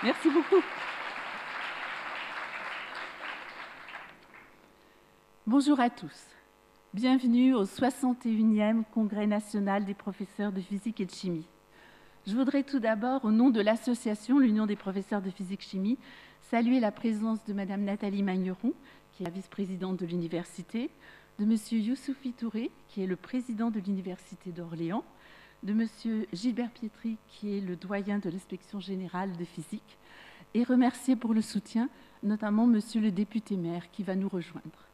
Merci beaucoup. Bonjour à tous. Bienvenue au 61e Congrès national des professeurs de physique et de chimie. Je voudrais tout d'abord, au nom de l'association l'Union des professeurs de physique-chimie, saluer la présence de Madame Nathalie Magneron, qui est la vice-présidente de l'université, de Monsieur Youssoufi Touré, qui est le président de l'université d'Orléans, de Monsieur Gilbert Pietri, qui est le doyen de l'inspection générale de physique, et remercier pour le soutien notamment Monsieur le député maire qui va nous rejoindre,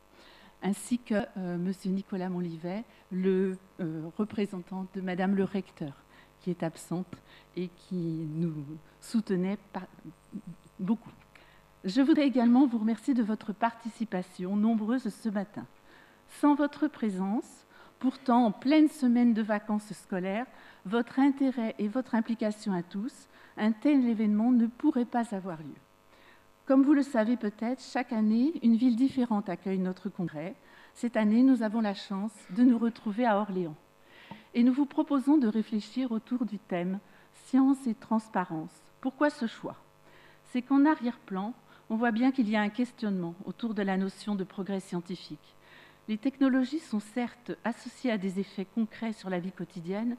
ainsi que Monsieur Nicolas Monlivet, le représentant de Madame le recteur, qui est absente et qui nous soutenait beaucoup. Je voudrais également vous remercier de votre participation nombreuse ce matin. Sans votre présence, pourtant en pleine semaine de vacances scolaires, votre intérêt et votre implication à tous, un tel événement ne pourrait pas avoir lieu. Comme vous le savez peut-être, chaque année, une ville différente accueille notre congrès. Cette année, nous avons la chance de nous retrouver à Orléans. Et nous vous proposons de réfléchir autour du thème « Science et transparence ». Pourquoi ce choix? C'est qu'en arrière-plan, on voit bien qu'il y a un questionnement autour de la notion de progrès scientifique. Les technologies sont certes associées à des effets concrets sur la vie quotidienne,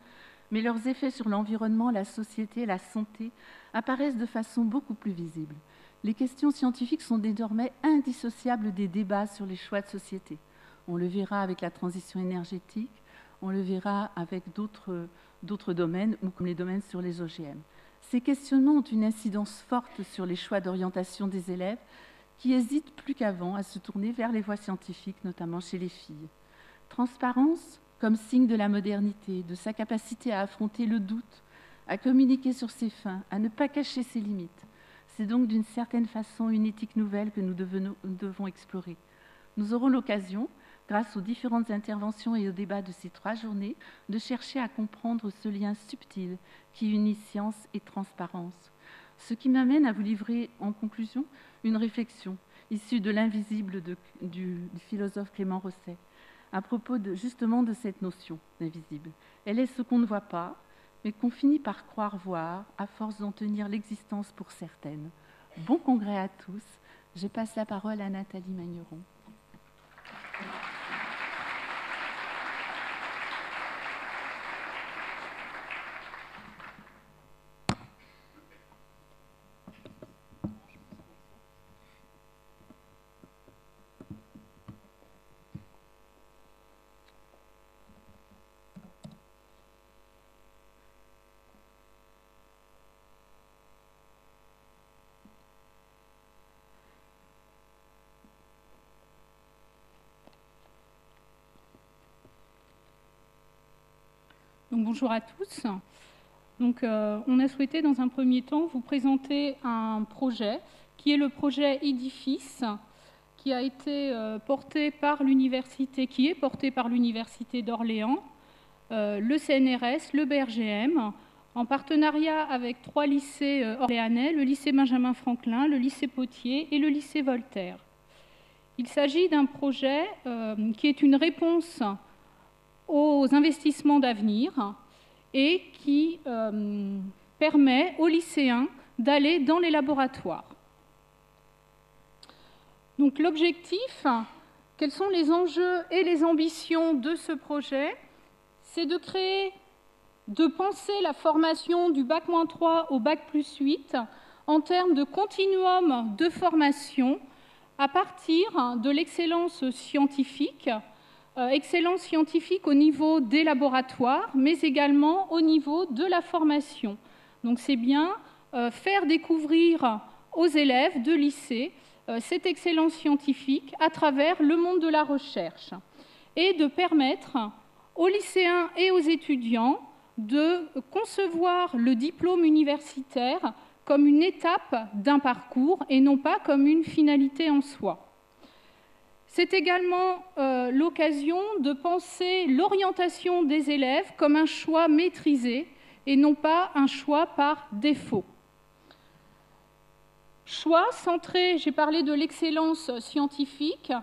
mais leurs effets sur l'environnement, la société, la santé apparaissent de façon beaucoup plus visible. Les questions scientifiques sont désormais indissociables des débats sur les choix de société. On le verra avec la transition énergétique, on le verra avec d'autres domaines, ou comme les domaines sur les OGM. Ces questionnements ont une incidence forte sur les choix d'orientation des élèves qui hésitent plus qu'avant à se tourner vers les voies scientifiques, notamment chez les filles. Transparence comme signe de la modernité, de sa capacité à affronter le doute, à communiquer sur ses fins, à ne pas cacher ses limites. C'est donc d'une certaine façon une éthique nouvelle que nous devons explorer. Nous aurons l'occasion, grâce aux différentes interventions et aux débats de ces 3 journées, de chercher à comprendre ce lien subtil qui unit science et transparence. Ce qui m'amène à vous livrer en conclusion une réflexion issue de l'invisible du philosophe Clément Rosset, à propos justement de cette notion d'invisible. Elle est ce qu'on ne voit pas, mais qu'on finit par croire voir, à force d'en tenir l'existence pour certaines. Bon congrès à tous. Je passe la parole à Nathalie Magneron. Donc, bonjour à tous. Donc, on a souhaité dans un premier temps vous présenter un projet qui est le projet Édifice, qui a été porté par l'université, d'Orléans, le CNRS, le BRGM, en partenariat avec 3 lycées orléanais, le lycée Benjamin Franklin, le lycée Potier et le lycée Voltaire. Il s'agit d'un projet qui est une réponse aux investissements d'avenir et qui permet aux lycéens d'aller dans les laboratoires. Donc l'objectif, quels sont les enjeux et les ambitions de ce projet? C'est de penser la formation du Bac-3 au Bac+8 en termes de continuum de formation à partir de l'excellence scientifique au niveau des laboratoires, mais également au niveau de la formation. Donc c'est bien faire découvrir aux élèves de lycée cette excellence scientifique à travers le monde de la recherche et de permettre aux lycéens et aux étudiants de concevoir le diplôme universitaire comme une étape d'un parcours et non pas comme une finalité en soi. C'est également l'occasion de penser l'orientation des élèves comme un choix maîtrisé et non pas un choix par défaut. Choix centré, j'ai parlé de l'excellence scientifique,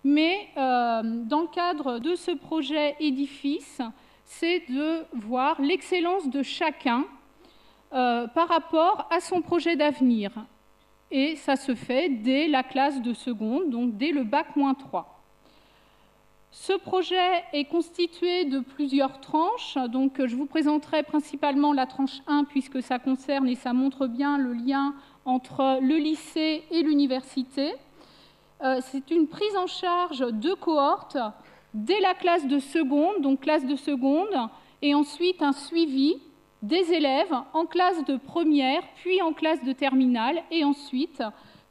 mais dans le cadre de ce projet Édifice, c'est de voir l'excellence de chacun par rapport à son projet d'avenir. Et ça se fait dès la classe de seconde, donc dès le bac-3. Ce projet est constitué de plusieurs tranches. Donc, je vous présenterai principalement la tranche 1 puisque ça concerne et ça montre bien le lien entre le lycée et l'université. C'est une prise en charge de cohortes dès la classe de seconde, donc classe de seconde, et ensuite un suivi des élèves en classe de première, puis en classe de terminale, et ensuite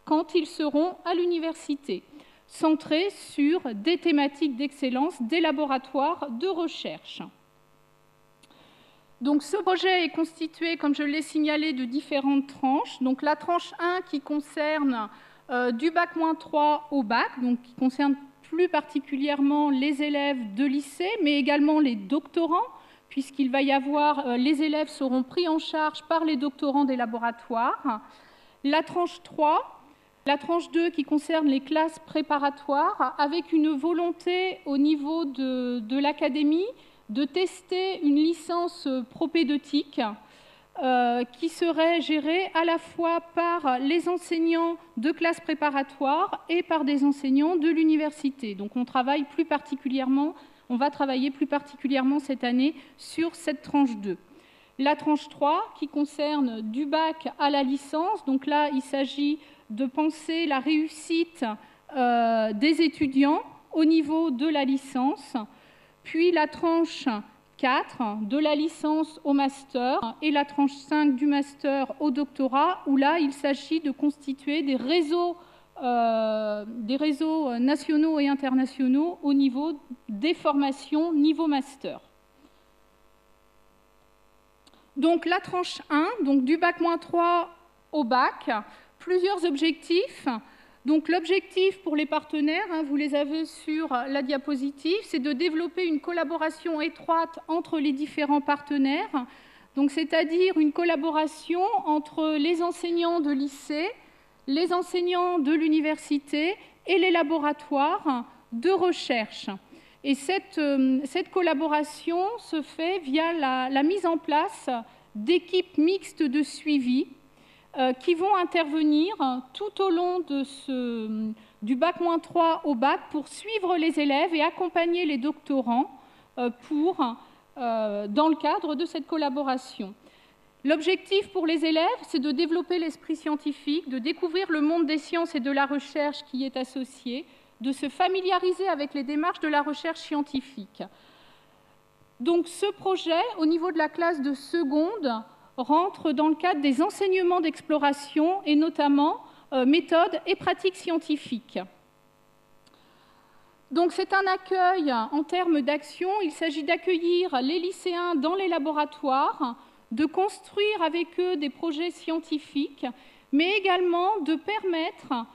quand ils seront à l'université, centré sur des thématiques d'excellence, des laboratoires de recherche. Donc, ce projet est constitué, comme je l'ai signalé, de différentes tranches. Donc, la tranche 1 qui concerne du bac-3 au bac, donc qui concerne plus particulièrement les élèves de lycée, mais également les doctorants, puisqu'il va y avoir, les élèves seront pris en charge par les doctorants des laboratoires. La tranche 3, la tranche 2 qui concerne les classes préparatoires, avec une volonté au niveau de l'académie de tester une licence propédeutique qui serait gérée à la fois par les enseignants de classes préparatoires et par des enseignants de l'université. Donc on va travailler plus particulièrement cette année sur cette tranche 2. La tranche 3 qui concerne du bac à la licence, donc là il s'agit de penser la réussite des étudiants au niveau de la licence, puis la tranche 4 de la licence au master et la tranche 5 du master au doctorat, où là il s'agit de constituer des réseaux nationaux et internationaux au niveau des formations niveau master. Donc la tranche 1, donc du bac-3 au bac, plusieurs objectifs. Donc l'objectif pour les partenaires, vous les avez sur la diapositive, c'est de développer une collaboration étroite entre les différents partenaires, donc c'est-à-dire une collaboration entre les enseignants de lycée, les enseignants de l'université et les laboratoires de recherche. Et cette collaboration se fait via la mise en place d'équipes mixtes de suivi qui vont intervenir tout au long du bac-3 au bac pour suivre les élèves et accompagner les doctorants dans le cadre de cette collaboration. L'objectif pour les élèves, c'est de développer l'esprit scientifique, de découvrir le monde des sciences et de la recherche qui y est associé, de se familiariser avec les démarches de la recherche scientifique. Donc ce projet, au niveau de la classe de seconde, rentre dans le cadre des enseignements d'exploration et notamment méthodes et pratiques scientifiques. Donc c'est un accueil en termes d'action. Il s'agit d'accueillir les lycéens dans les laboratoires, de construire avec eux des projets scientifiques, mais également de permettre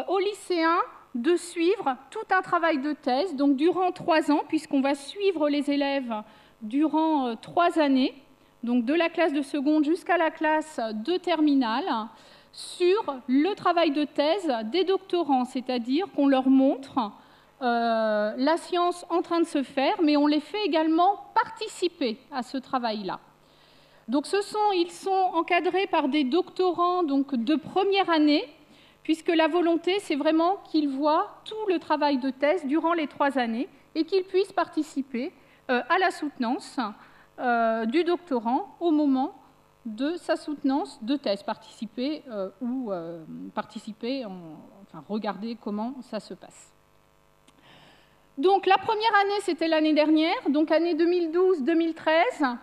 aux lycéens de suivre tout un travail de thèse, donc durant 3 ans, puisqu'on va suivre les élèves durant 3 années, donc de la classe de seconde jusqu'à la classe de terminale, sur le travail de thèse des doctorants, c'est-à-dire qu'on leur montre la science en train de se faire, mais on les fait également participer à ce travail-là. Donc ils sont encadrés par des doctorants donc, de première année, puisque la volonté, c'est vraiment qu'ils voient tout le travail de thèse durant les 3 années et qu'ils puissent participer à la soutenance du doctorant au moment de sa soutenance de thèse, regarder comment ça se passe. Donc la première année, c'était l'année dernière, donc année 2012-2013.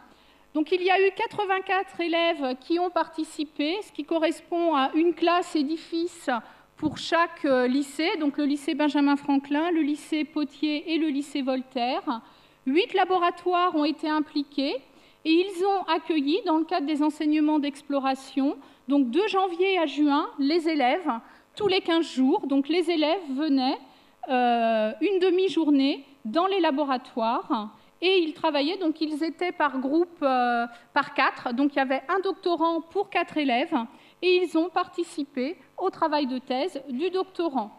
Donc il y a eu 84 élèves qui ont participé, ce qui correspond à une classe édifice pour chaque lycée, donc le lycée Benjamin Franklin, le lycée Potier et le lycée Voltaire. 8 laboratoires ont été impliqués et ils ont accueilli, dans le cadre des enseignements d'exploration, donc de janvier à juin, les élèves, tous les 15 jours. Donc les élèves venaient une demi-journée dans les laboratoires et ils travaillaient, donc ils étaient par groupe, par 4, donc il y avait un doctorant pour 4 élèves et ils ont participé au travail de thèse du doctorant.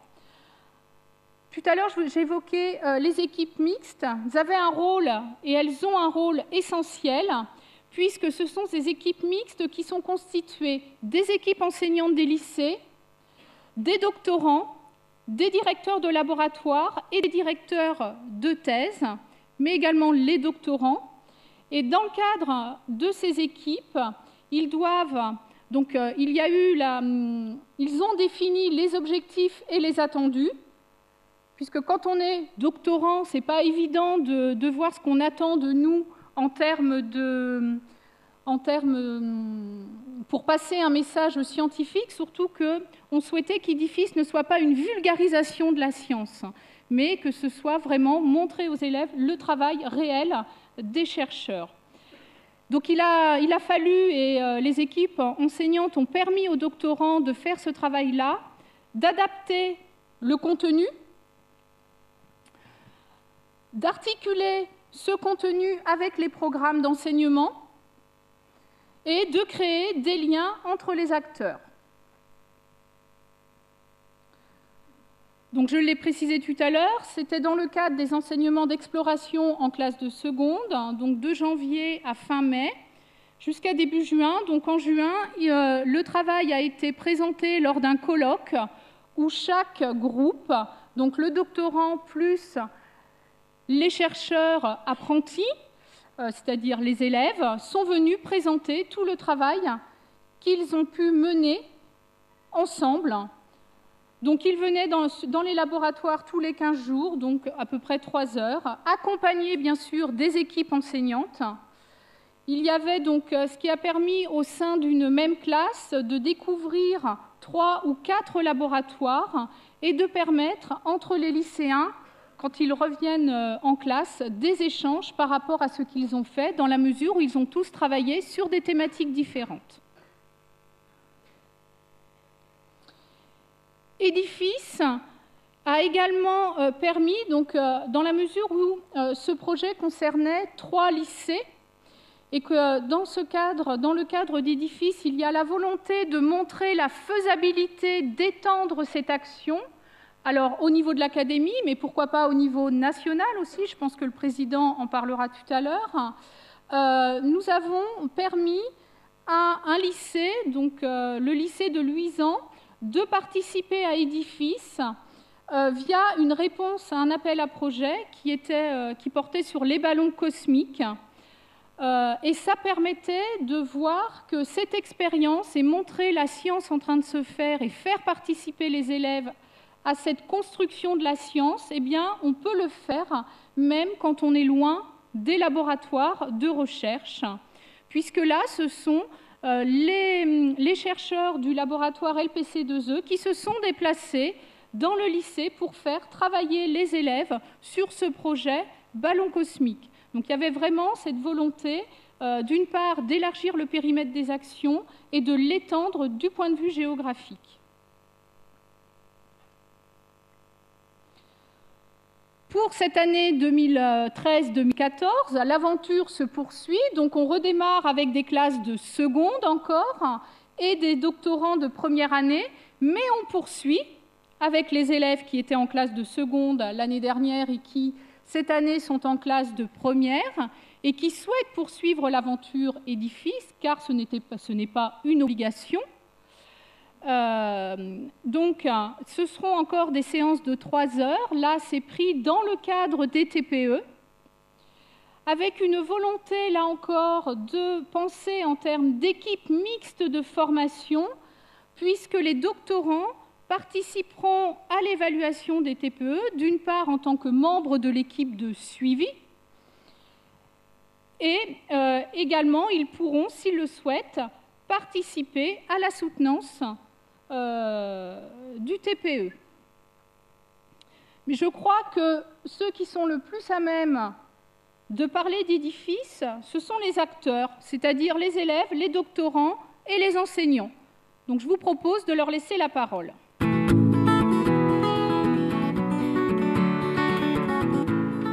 Tout à l'heure, j'évoquais les équipes mixtes. Elles avaient un rôle et elles ont un rôle essentiel puisque ce sont des équipes mixtes qui sont constituées des équipes enseignantes des lycées, des doctorants, des directeurs de laboratoire et des directeurs de thèse, mais également les doctorants. Et dans le cadre de ces équipes, ils doivent, donc ils ont défini les objectifs et les attendus, puisque quand on est doctorant, ce n'est pas évident de voir ce qu'on attend de nous pour passer un message scientifique, surtout qu'on souhaitait qu'Edifis ne soit pas une vulgarisation de la science, mais que ce soit vraiment montrer aux élèves le travail réel des chercheurs. Donc il a fallu, et les équipes enseignantes ont permis aux doctorants de faire ce travail-là, d'adapter le contenu, d'articuler ce contenu avec les programmes d'enseignement et de créer des liens entre les acteurs. Donc, je l'ai précisé tout à l'heure, c'était dans le cadre des enseignements d'exploration en classe de seconde, donc de janvier à fin mai, jusqu'à début juin. Donc en juin, le travail a été présenté lors d'un colloque où chaque groupe, donc le doctorant plus les chercheurs apprentis, c'est-à-dire les élèves, sont venus présenter tout le travail qu'ils ont pu mener ensemble. Donc ils venaient dans les laboratoires tous les 15 jours, donc à peu près 3 heures, accompagnés bien sûr des équipes enseignantes. Il y avait donc ce qui a permis au sein d'une même classe de découvrir 3 ou 4 laboratoires et de permettre entre les lycéens, quand ils reviennent en classe, des échanges par rapport à ce qu'ils ont fait, dans la mesure où ils ont tous travaillé sur des thématiques différentes. Edifis a également permis, donc, dans la mesure où ce projet concernait 3 lycées, et que dans le cadre d'Edifis, il y a la volonté de montrer la faisabilité d'étendre cette action, alors au niveau de l'académie, mais pourquoi pas au niveau national aussi, je pense que le président en parlera tout à l'heure. Nous avons permis à un lycée, donc le lycée de Luisan, de participer à Edifis via une réponse à un appel à projet qui portait sur les ballons cosmiques. Et ça permettait de voir que cette expérience et montrer la science en train de se faire et faire participer les élèves à cette construction de la science, eh bien, on peut le faire même quand on est loin des laboratoires de recherche, puisque là, ce sont les chercheurs du laboratoire LPC2E qui se sont déplacés dans le lycée pour faire travailler les élèves sur ce projet ballon cosmique. Donc il y avait vraiment cette volonté, d'une part, d'élargir le périmètre des actions et de l'étendre du point de vue géographique. Pour cette année 2013-2014, l'aventure se poursuit. Donc on redémarre avec des classes de seconde encore et des doctorants de première année, mais on poursuit avec les élèves qui étaient en classe de seconde l'année dernière et qui, cette année, sont en classe de première et qui souhaitent poursuivre l'aventure Edifis, car ce n'est pas une obligation. Donc, ce seront encore des séances de 3 heures. Là, c'est pris dans le cadre des TPE, avec une volonté, là encore, de penser en termes d'équipes mixtes de formation, puisque les doctorants participeront à l'évaluation des TPE, d'une part en tant que membres de l'équipe de suivi, et également, ils pourront, s'ils le souhaitent, participer à la soutenance du TPE. Mais je crois que ceux qui sont le plus à même de parler d'Edifis, ce sont les acteurs, c'est-à-dire les élèves, les doctorants et les enseignants. Donc je vous propose de leur laisser la parole.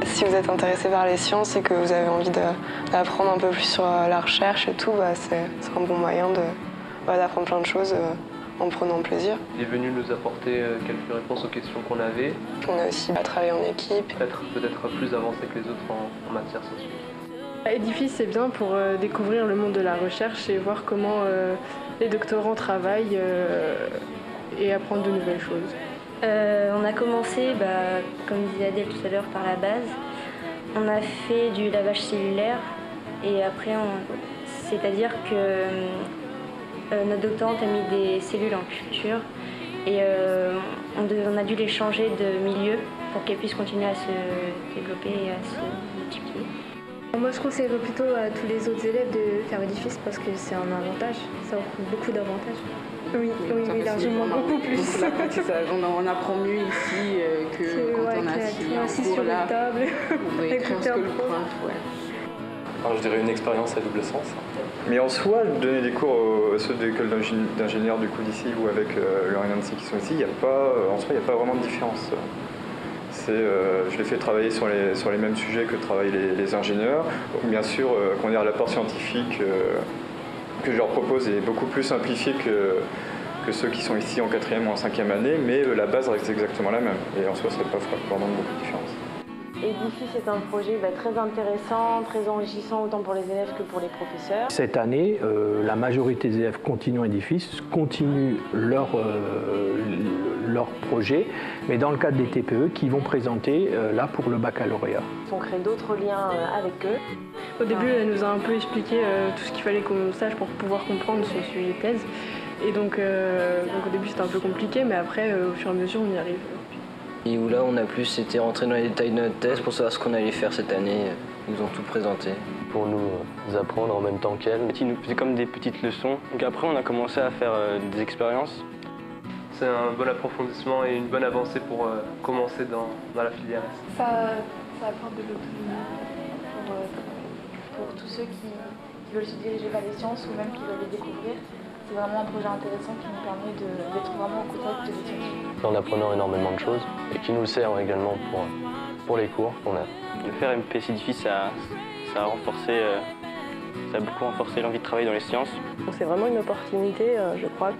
Si vous êtes intéressé par les sciences et que vous avez envie d'apprendre un peu plus sur la recherche et tout, c'est un bon moyen d'apprendre plein de choses en prenant plaisir. Il est venu nous apporter quelques réponses aux questions qu'on avait. On a aussi travaillé en équipe. Peut-être plus avancé que les autres en matière scientifique. Edifice, c'est bien pour découvrir le monde de la recherche et voir comment les doctorants travaillent et apprendre de nouvelles choses. On a commencé, comme disait Adèle tout à l'heure, par la base. On a fait du lavage cellulaire et après, c'est-à-dire que notre doctorante a mis des cellules en culture et on a dû les changer de milieu pour qu'elles puissent continuer à se développer et à se multiplier. Moi, je conseillerais plutôt à tous les autres élèves de faire Edifice parce que c'est un avantage, ça offre beaucoup d'avantages. Oui, largement, beaucoup plus. On apprend mieux ici que quand on est assis sur la table. On doit écrire ce que le prof, Alors, je dirais une expérience à double sens. Mais en soi, donner des cours à ceux de l'école d'ingénieurs du coup d'ici ou avec Laurent et Nancy qui sont ici, en soi, il n'y a pas vraiment de différence. Je les fais travailler sur les mêmes sujets que travaillent les ingénieurs. Bien sûr, l'apport scientifique que je leur propose est beaucoup plus simplifié que ceux qui sont ici en 4e ou en 5e année, mais la base reste exactement la même. Et en soi, ça n'a pas vraiment beaucoup de différence. Edifice est un projet très intéressant, très enrichissant autant pour les élèves que pour les professeurs. Cette année, la majorité des élèves continuent Edifice, continuent leur projet, mais dans le cadre des TPE qui vont présenter là pour le baccalauréat. On crée d'autres liens avec eux. Au début, elle nous a un peu expliqué tout ce qu'il fallait qu'on sache pour pouvoir comprendre son sujet de thèse. Et donc au début c'était un peu compliqué, mais après au fur et à mesure on y arrive. Et où là on a plus été rentré dans les détails de notre thèse pour savoir ce qu'on allait faire cette année. Ils nous ont tout présenté. Pour nous apprendre en même temps qu'elles. Ils nous faisaient comme des petites leçons. Donc après on a commencé à faire des expériences. C'est un bon approfondissement et une bonne avancée pour commencer dans la filière. Ça apporte de l'autonomie pour tous ceux qui veulent se diriger vers les sciences ou même qui veulent les découvrir. C'est vraiment un projet intéressant qui nous permet d'être vraiment au contact des sciences. En apprenant énormément de choses et qui nous sert également pour les cours qu'on a. Le faire MPS Edifice, ça a beaucoup renforcé l'envie de travailler dans les sciences. C'est vraiment une opportunité, je crois,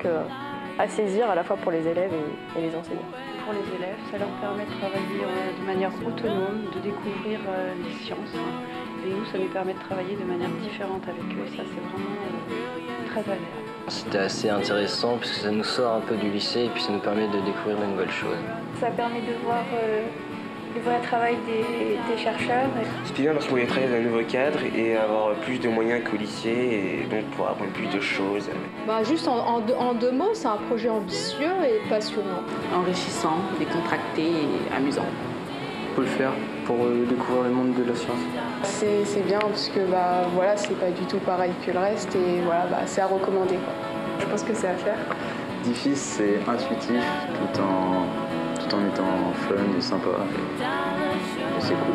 à saisir à la fois pour les élèves et les enseignants. Pour les élèves, ça leur permet de travailler de manière autonome, de découvrir les sciences. Et nous, ça nous permet de travailler de manière différente avec eux. Et ça, c'est vraiment très agréable. C'était assez intéressant puisque ça nous sort un peu du lycée et puis ça nous permet de découvrir de nouvelles choses. Ça permet de voir le vrai travail des chercheurs. C'était bien parce qu'on pouvait travailler dans un nouveau cadre et avoir plus de moyens qu'au lycée et donc pouvoir apprendre plus de choses. Juste en deux mots, c'est un projet ambitieux et passionnant. Enrichissant, décontracté et amusant. On peut le faire pour découvrir le monde de la science. C'est bien parce que c'est pas du tout pareil que le reste et c'est à recommander. Je pense que c'est à faire. Edifice, c'est intuitif tout en étant fun et sympa. Et c'est cool.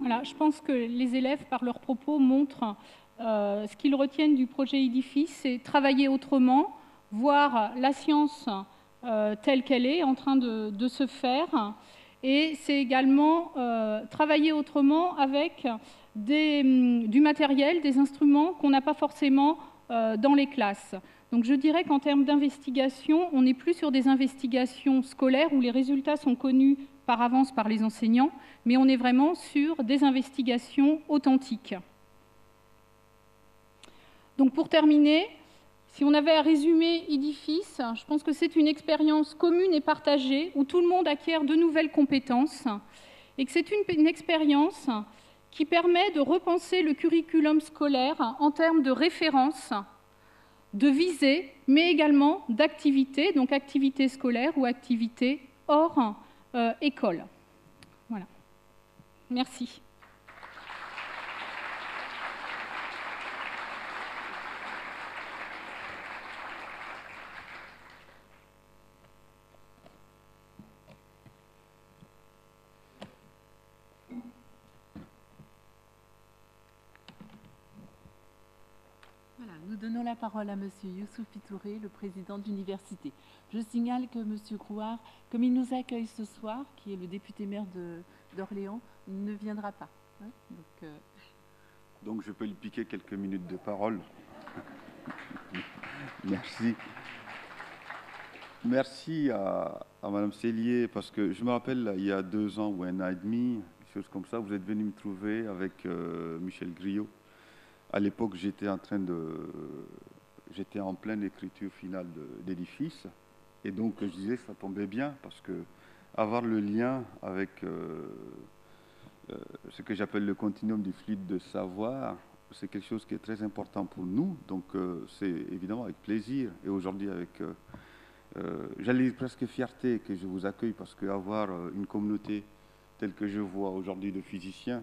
Voilà, je pense que les élèves, par leurs propos, montrent ce qu'ils retiennent du projet Edifice, c'est travailler autrement, voir la science telle qu'elle est en train de se faire. Et c'est également travailler autrement avec du matériel, des instruments qu'on n'a pas forcément dans les classes. Donc je dirais qu'en termes d'investigation, on n'est plus sur des investigations scolaires où les résultats sont connus par avance par les enseignants, mais on est vraiment sur des investigations authentiques. Donc pour terminer, si on avait à résumer Edifice, je pense que c'est une expérience commune et partagée où tout le monde acquiert de nouvelles compétences et que c'est une expérience qui permet de repenser le curriculum scolaire en termes de référence, de visée, mais également d'activités, donc activités scolaires ou activités hors école. Voilà. Merci. Voilà, nous donnons la parole à M. Youssouf Pitouré, le président de l'université. Je signale que M. Grouard, comme il nous accueille ce soir, qui est le député maire d'Orléans, ne viendra pas. Hein, donc je peux lui piquer quelques minutes de parole. Merci. merci à Madame Cellier, parce que je me rappelle, là, il y a 2 ans ou 1 an et demi, quelque chose comme ça, vous êtes venu me trouver avec Michel Griot. À l'époque, j'étais en pleine écriture finale d'édifice, et donc je disais que ça tombait bien, parce que avoir le lien avec ce que j'appelle le continuum du fluide de savoir, c'est quelque chose qui est très important pour nous, donc c'est évidemment avec plaisir, et aujourd'hui avec, j'allais dire presque fierté que je vous accueille, parce qu'avoir une communauté telle que je vois aujourd'hui de physiciens,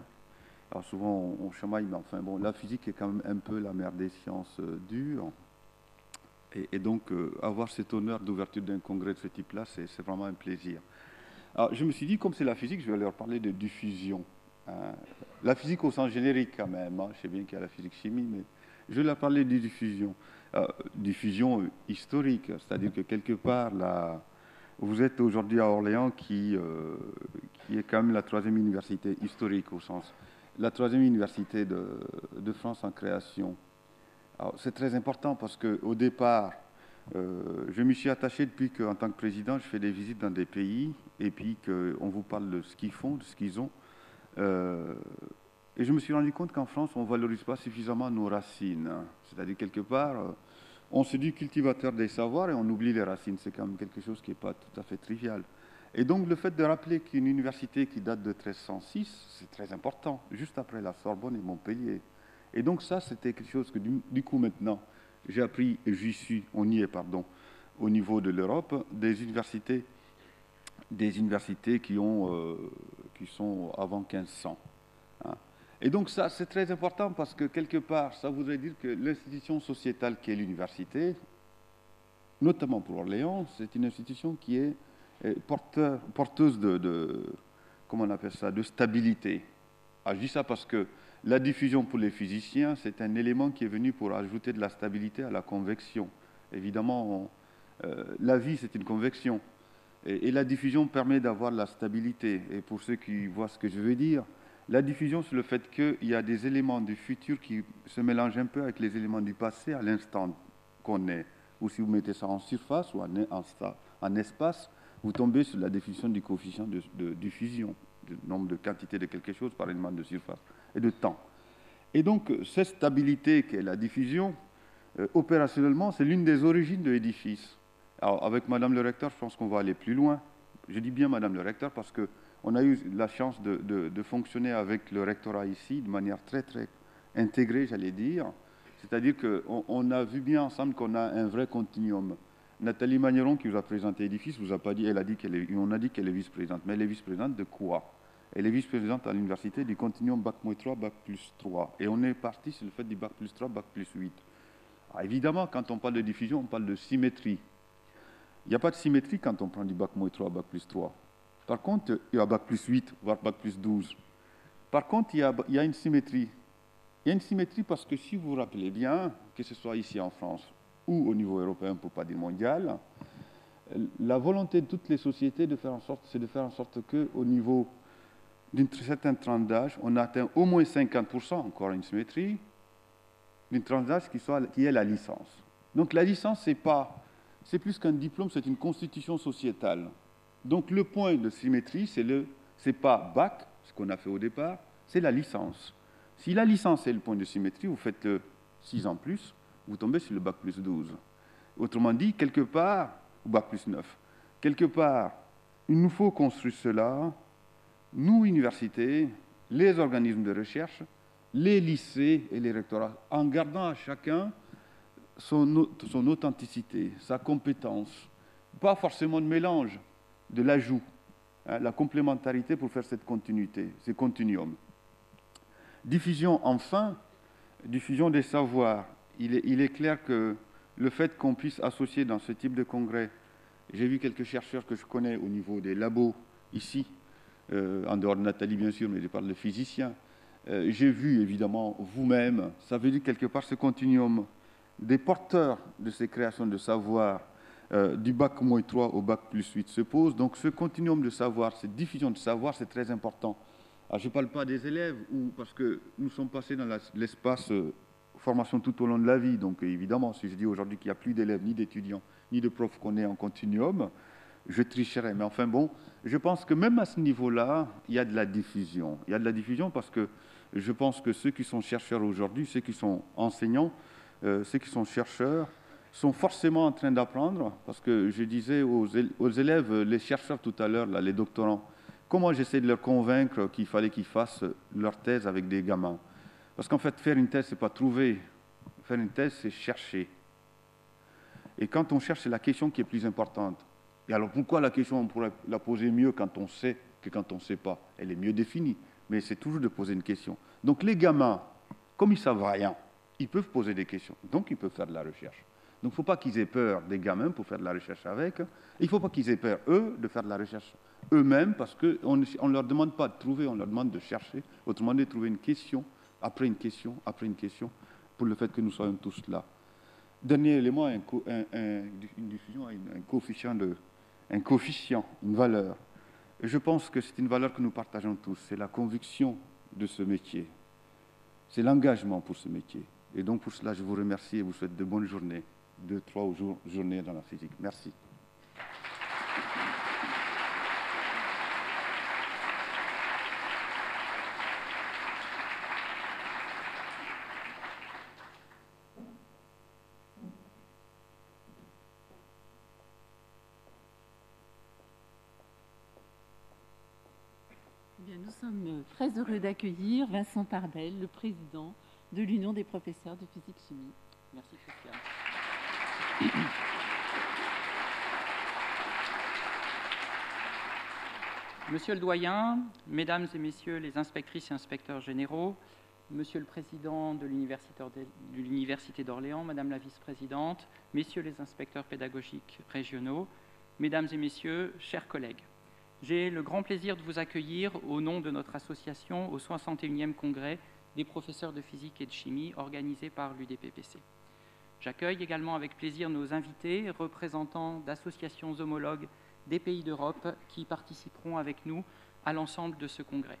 alors souvent on chamaille, mais enfin bon, la physique est quand même un peu la mère des sciences dures, et donc avoir cet honneur d'ouverture d'un congrès de ce type-là, c'est vraiment un plaisir. Alors je me suis dit, comme c'est la physique, je vais leur parler de diffusion. La physique au sens générique quand même, hein. Je sais bien qu'il y a la physique-chimie, mais je vais leur parler de diffusion. Diffusion historique, c'est-à-dire que quelque part, là, vous êtes aujourd'hui à Orléans qui est quand même la 3e université historique au sens, la 3e université de France en création. C'est très important parce qu'au départ, je m'y suis attaché depuis qu'en tant que président, je fais des visites dans des pays et puis qu'on vous parle de ce qu'ils font, de ce qu'ils ont. Et je me suis rendu compte qu'en France, on ne valorise pas suffisamment nos racines. C'est-à-dire, quelque part, on se dit cultivateur des savoirs et on oublie les racines. C'est quand même quelque chose qui n'est pas tout à fait trivial. Et donc, le fait de rappeler qu'une université qui date de 1306, c'est très important, juste après la Sorbonne et Montpellier. Et donc, ça, c'était quelque chose que, du coup, maintenant, j'ai appris, et j'y suis, on y est, pardon, au niveau de l'Europe, des universités qui sont avant 1500. Hein. Et donc ça, c'est très important parce que quelque part, ça voudrait dire que l'institution sociétale qui est l'université, notamment pour Orléans, c'est une institution qui est porteuse comment on appelle ça, de stabilité. Alors, je dis ça parce que la diffusion pour les physiciens, c'est un élément qui est venu pour ajouter de la stabilité à la convection. Évidemment, la vie, c'est une convection. Et la diffusion permet d'avoir de la stabilité. Et pour ceux qui voient ce que je veux dire, la diffusion, c'est le fait qu'il y a des éléments du futur qui se mélangent un peu avec les éléments du passé à l'instant qu'on est. Ou si vous mettez ça en surface ou en espace, vous tombez sur la définition du coefficient de diffusion, du nombre de quantité de quelque chose par élément de surface et de temps. Et donc, cette stabilité qu'est la diffusion, opérationnellement, c'est l'une des origines de l'édifice. Alors, avec Madame le recteur, je pense qu'on va aller plus loin. Je dis bien Madame le recteur parce qu'on a eu la chance de fonctionner avec le rectorat ici de manière très, très intégrée, j'allais dire. C'est-à-dire qu'on a vu bien ensemble qu'on a un vrai continuum. Nathalie Magneron, qui vous a présenté l'édifice, vous a pas dit, on a dit qu'elle est vice-présidente. Mais elle est vice-présidente de quoi? Elle est vice-présidente à l'université du continuum Bac-3, Bac+3. Et on est parti sur le fait du Bac+3, Bac+8. Alors, évidemment, quand on parle de diffusion, on parle de symétrie. Il n'y a pas de symétrie quand on prend du Bac-3, Bac+3. Par contre, il y a Bac+8, voire Bac+12. Par contre, il y a une symétrie. Il y a une symétrie parce que si vous vous rappelez bien, que ce soit ici en France ou au niveau européen, pour ne pas dire mondial, la volonté de toutes les sociétés c'est de faire en sorte qu'au niveau d'une certaine tranche d'âge, on atteint au moins 50%, encore une symétrie, d'une tranche d'âge qui est la licence. Donc la licence, c'est plus qu'un diplôme, c'est une constitution sociétale. Donc le point de symétrie, c'est pas bac, ce qu'on a fait au départ, c'est la licence. Si la licence est le point de symétrie, vous faites 6 ans plus, vous tombez sur le Bac+12. Autrement dit, quelque part, ou Bac+9, quelque part, il nous faut construire cela, nous, universités, les organismes de recherche, les lycées et les rectorats, en gardant à chacun son authenticité, sa compétence, pas forcément de mélange, de l'ajout, hein, la complémentarité pour faire cette continuité, ce continuum. Diffusion, enfin, diffusion des savoirs. Il est clair que le fait qu'on puisse associer dans ce type de congrès, j'ai vu quelques chercheurs que je connais au niveau des labos ici, en dehors de Nathalie bien sûr, mais je parle de physiciens, j'ai vu évidemment vous-même, ça veut dire quelque part ce continuum des porteurs de ces créations de savoir du Bac-3 au Bac+8 se pose. Donc ce continuum de savoir, cette diffusion de savoir, c'est très important. Alors, je ne parle pas des élèves, parce que nous sommes passés dans l'espace formation tout au long de la vie. Donc évidemment, si je dis aujourd'hui qu'il n'y a plus d'élèves ni d'étudiants ni de profs qu'on est en continuum, je tricherais. Mais enfin bon, je pense que même à ce niveau-là, il y a de la diffusion. Il y a de la diffusion parce que je pense que ceux qui sont chercheurs aujourd'hui, ceux qui sont enseignants, ceux qui sont chercheurs, sont forcément en train d'apprendre, parce que je disais aux élèves, les chercheurs tout à l'heure, les doctorants, comment j'essaie de leur convaincre qu'il fallait qu'ils fassent leur thèse avec des gamins. Parce qu'en fait, faire une thèse, ce n'est pas trouver. Faire une thèse, c'est chercher. Et quand on cherche, c'est la question qui est plus importante. Et alors pourquoi la question, on pourrait la poser mieux quand on sait que quand on ne sait pas? Elle est mieux définie, mais c'est toujours de poser une question. Donc les gamins, comme ils ne savent rien, ils peuvent poser des questions, donc ils peuvent faire de la recherche. Donc il ne faut pas qu'ils aient peur des gamins pour faire de la recherche avec. Il ne faut pas qu'ils aient peur, eux, de faire de la recherche eux-mêmes, parce qu'on ne leur demande pas de trouver, on leur demande de chercher, autrement dit de trouver une question, après une question, après une question, pour le fait que nous soyons tous là. Dernier élément, une diffusion, un coefficient, une valeur. Et je pense que c'est une valeur que nous partageons tous, c'est la conviction de ce métier, c'est l'engagement pour ce métier. Et donc pour cela, je vous remercie et vous souhaite de bonnes journées, 2-3 journées dans la physique. Merci. Bien, nous sommes très heureux d'accueillir Vincent Parbel, le président de l'Union des professeurs de physique-chimie. Merci Christiane. Monsieur le doyen, mesdames et messieurs les inspectrices et inspecteurs généraux, monsieur le président de l'Université d'Orléans, madame la vice-présidente, messieurs les inspecteurs pédagogiques régionaux, mesdames et messieurs, chers collègues, j'ai le grand plaisir de vous accueillir au nom de notre association au 61e congrès des professeurs de physique et de chimie organisé par l'UDPPC. J'accueille également avec plaisir nos invités, représentants d'associations homologues des pays d'Europe qui participeront avec nous à l'ensemble de ce congrès.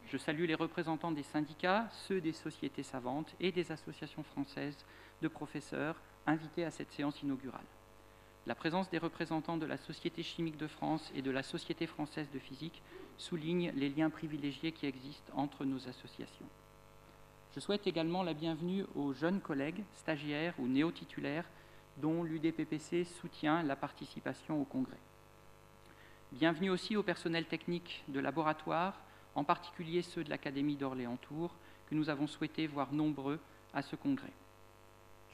Je salue les représentants des syndicats, ceux des sociétés savantes et des associations françaises de professeurs invités à cette séance inaugurale. La présence des représentants de la Société chimique de France et de la Société française de physique souligne les liens privilégiés qui existent entre nos associations. Je souhaite également la bienvenue aux jeunes collègues, stagiaires ou néo-titulaires dont l'UDPPC soutient la participation au congrès. Bienvenue aussi au personnel technique de laboratoire, en particulier ceux de l'Académie d'Orléans-Tours, que nous avons souhaité voir nombreux à ce congrès.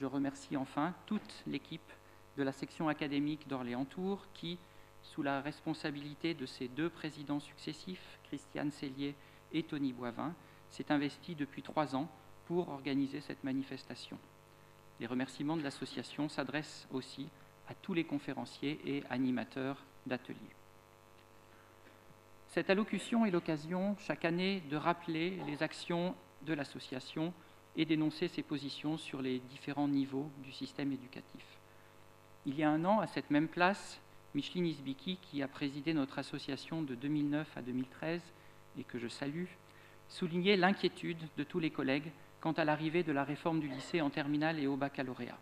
Je remercie enfin toute l'équipe de la section académique d'Orléans-Tours qui, sous la responsabilité de ses deux présidents successifs, Christiane Cellier et Tony Boivin, s'est investie depuis 3 ans pour organiser cette manifestation. Les remerciements de l'association s'adressent aussi à tous les conférenciers et animateurs d'ateliers. Cette allocution est l'occasion chaque année de rappeler les actions de l'association et d'énoncer ses positions sur les différents niveaux du système éducatif. Il y a 1 an, à cette même place, Micheline Isbiki, qui a présidé notre association de 2009 à 2013 et que je salue, soulignait l'inquiétude de tous les collègues quant à l'arrivée de la réforme du lycée en terminale et au baccalauréat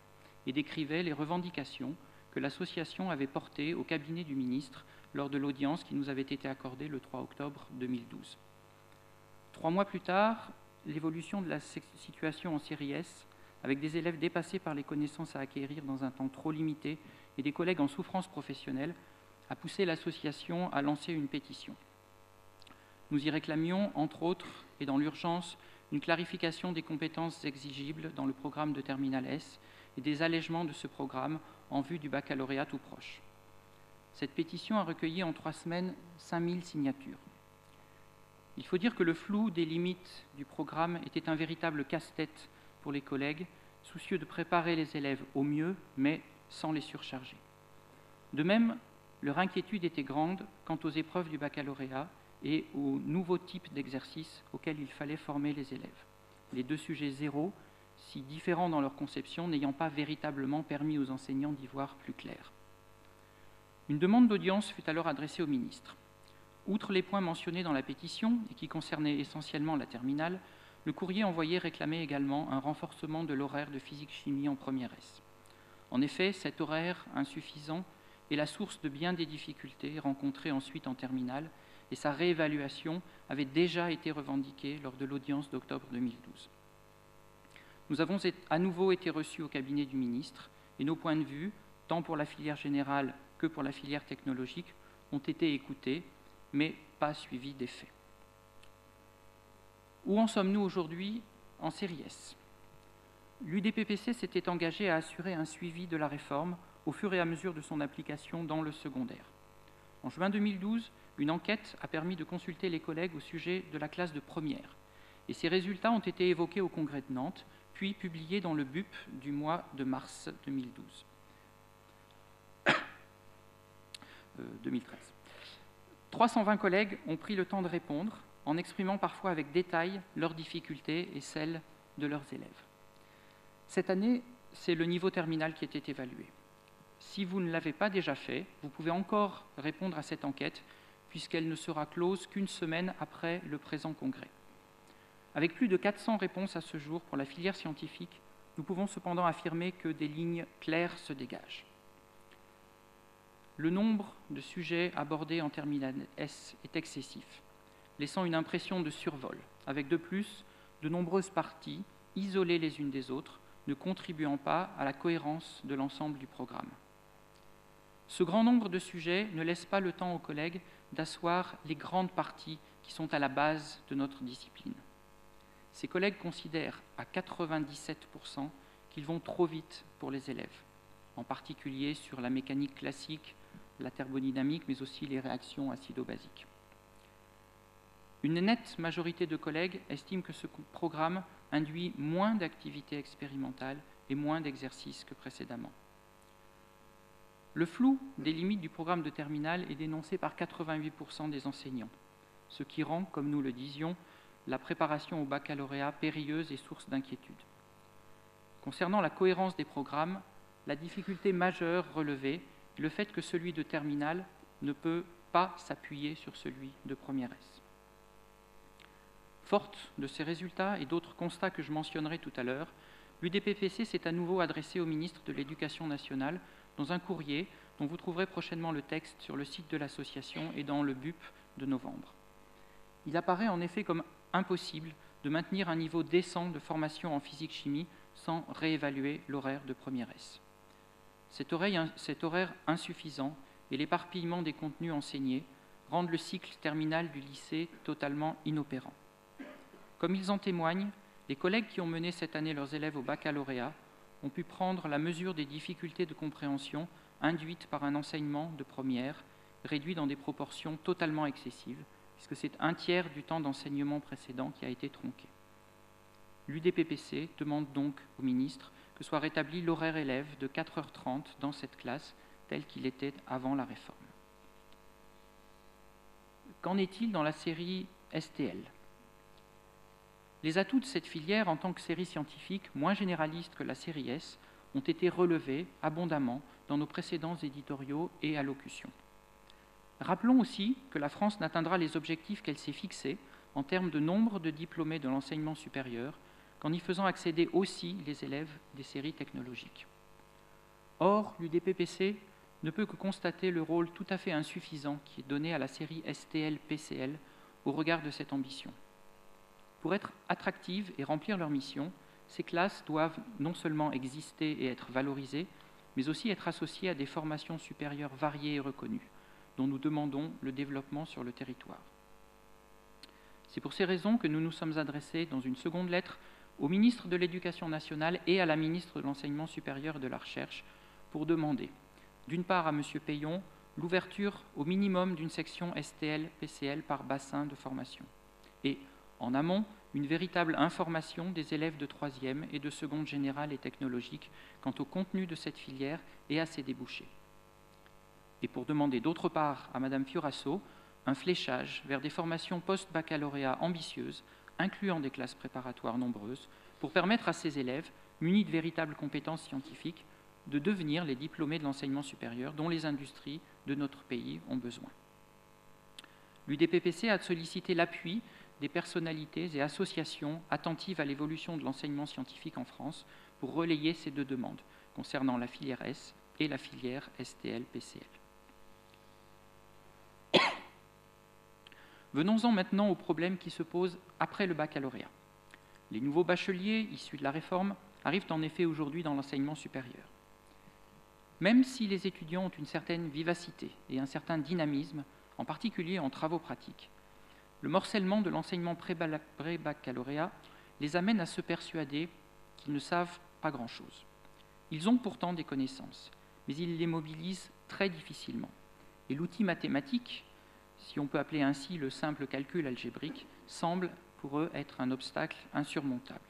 et décrivait les revendications que l'association avait portées au cabinet du ministre lors de l'audience qui nous avait été accordée le 3 octobre 2012. 3 mois plus tard, l'évolution de la situation en série S, avec des élèves dépassés par les connaissances à acquérir dans un temps trop limité et des collègues en souffrance professionnelle, a poussé l'association à lancer une pétition. Nous y réclamions, entre autres, et dans l'urgence, une clarification des compétences exigibles dans le programme de Terminal S et des allègements de ce programme en vue du baccalauréat tout proche. Cette pétition a recueilli en 3 semaines 5000 signatures. Il faut dire que le flou des limites du programme était un véritable casse-tête pour les collègues, soucieux de préparer les élèves au mieux, mais sans les surcharger. De même, leur inquiétude était grande quant aux épreuves du baccalauréat et aux nouveaux types d'exercices auxquels il fallait former les élèves. Les 2 sujets zéro, si différents dans leur conception, n'ayant pas véritablement permis aux enseignants d'y voir plus clair. Une demande d'audience fut alors adressée au ministre. Outre les points mentionnés dans la pétition et qui concernaient essentiellement la terminale, le courrier envoyé réclamait également un renforcement de l'horaire de physique-chimie en première S. En effet, cet horaire insuffisant est la source de bien des difficultés rencontrées ensuite en terminale, et sa réévaluation avait déjà été revendiquée lors de l'audience d'octobre 2012. Nous avons à nouveau été reçus au cabinet du ministre, et nos points de vue, tant pour la filière générale que pour la filière technologique, ont été écoutés, mais pas suivis d'effet. Où en sommes-nous aujourd'hui en série S? L'UDPPC s'était engagé à assurer un suivi de la réforme au fur et à mesure de son application dans le secondaire. En juin 2012, une enquête a permis de consulter les collègues au sujet de la classe de première, et ces résultats ont été évoqués au Congrès de Nantes, puis publiés dans le BUP du mois de mars 2013. 320 collègues ont pris le temps de répondre, en exprimant parfois avec détail leurs difficultés et celles de leurs élèves. Cette année, c'est le niveau terminal qui était évalué. Si vous ne l'avez pas déjà fait, vous pouvez encore répondre à cette enquête, puisqu'elle ne sera close qu'une semaine après le présent congrès. Avec plus de 400 réponses à ce jour pour la filière scientifique, nous pouvons cependant affirmer que des lignes claires se dégagent. Le nombre de sujets abordés en terminale S est excessif, laissant une impression de survol, avec de plus de nombreuses parties isolées les unes des autres, ne contribuant pas à la cohérence de l'ensemble du programme. Ce grand nombre de sujets ne laisse pas le temps aux collègues d'asseoir les grandes parties qui sont à la base de notre discipline. Ces collègues considèrent à 97% qu'ils vont trop vite pour les élèves, en particulier sur la mécanique classique, la thermodynamique, mais aussi les réactions acido-basiques. Une nette majorité de collègues estiment que ce programme induit moins d'activités expérimentales et moins d'exercices que précédemment. Le flou des limites du programme de terminale est dénoncé par 88% des enseignants, ce qui rend, comme nous le disions, la préparation au baccalauréat périlleuse et source d'inquiétude. Concernant la cohérence des programmes, la difficulté majeure relevée est le fait que celui de terminale ne peut pas s'appuyer sur celui de première S. Forte de ces résultats et d'autres constats que je mentionnerai tout à l'heure, l'UDPPC s'est à nouveau adressée au ministre de l'Éducation nationale dans un courrier dont vous trouverez prochainement le texte sur le site de l'association et dans le BUP de novembre. Il apparaît en effet comme impossible de maintenir un niveau décent de formation en physique-chimie sans réévaluer l'horaire de première S. Cet horaire insuffisant et l'éparpillement des contenus enseignés rendent le cycle terminal du lycée totalement inopérant. Comme ils en témoignent, les collègues qui ont mené cette année leurs élèves au baccalauréat ont pu prendre la mesure des difficultés de compréhension induites par un enseignement de première réduit dans des proportions totalement excessives, puisque c'est un tiers du temps d'enseignement précédent qui a été tronqué. L'UDPPC demande donc au ministre que soit rétabli l'horaire élève de 4h30 dans cette classe tel qu'il était avant la réforme. Qu'en est-il dans la série STL ? Les atouts de cette filière en tant que série scientifique moins généraliste que la série S ont été relevés abondamment dans nos précédents éditoriaux et allocutions. Rappelons aussi que la France n'atteindra les objectifs qu'elle s'est fixés en termes de nombre de diplômés de l'enseignement supérieur qu'en y faisant accéder aussi les élèves des séries technologiques. Or, l'UDPPC ne peut que constater le rôle tout à fait insuffisant qui est donné à la série STL-PCL au regard de cette ambition. Pour être attractives et remplir leur mission, ces classes doivent non seulement exister et être valorisées, mais aussi être associées à des formations supérieures variées et reconnues, dont nous demandons le développement sur le territoire. C'est pour ces raisons que nous nous sommes adressés dans une seconde lettre au ministre de l'Éducation nationale et à la ministre de l'Enseignement supérieur et de la Recherche pour demander, d'une part à M. Payon, l'ouverture au minimum d'une section STL-PCL par bassin de formation, et en amont, une véritable information des élèves de 3e et de seconde générale et technologique quant au contenu de cette filière et à ses débouchés. Et pour demander d'autre part à Mme Fiorasso un fléchage vers des formations post-baccalauréat ambitieuses, incluant des classes préparatoires nombreuses, pour permettre à ces élèves, munis de véritables compétences scientifiques, de devenir les diplômés de l'enseignement supérieur dont les industries de notre pays ont besoin. L'UDPPC a sollicité l'appui des personnalités et associations attentives à l'évolution de l'enseignement scientifique en France pour relayer ces deux demandes, concernant la filière S et la filière STL-PCL. Venons-en maintenant aux problèmes qui se posent après le baccalauréat. Les nouveaux bacheliers issus de la réforme arrivent en effet aujourd'hui dans l'enseignement supérieur. Même si les étudiants ont une certaine vivacité et un certain dynamisme, en particulier en travaux pratiques, le morcellement de l'enseignement pré-baccalauréat les amène à se persuader qu'ils ne savent pas grand-chose. Ils ont pourtant des connaissances, mais ils les mobilisent très difficilement. Et l'outil mathématique, si on peut appeler ainsi le simple calcul algébrique, semble pour eux être un obstacle insurmontable.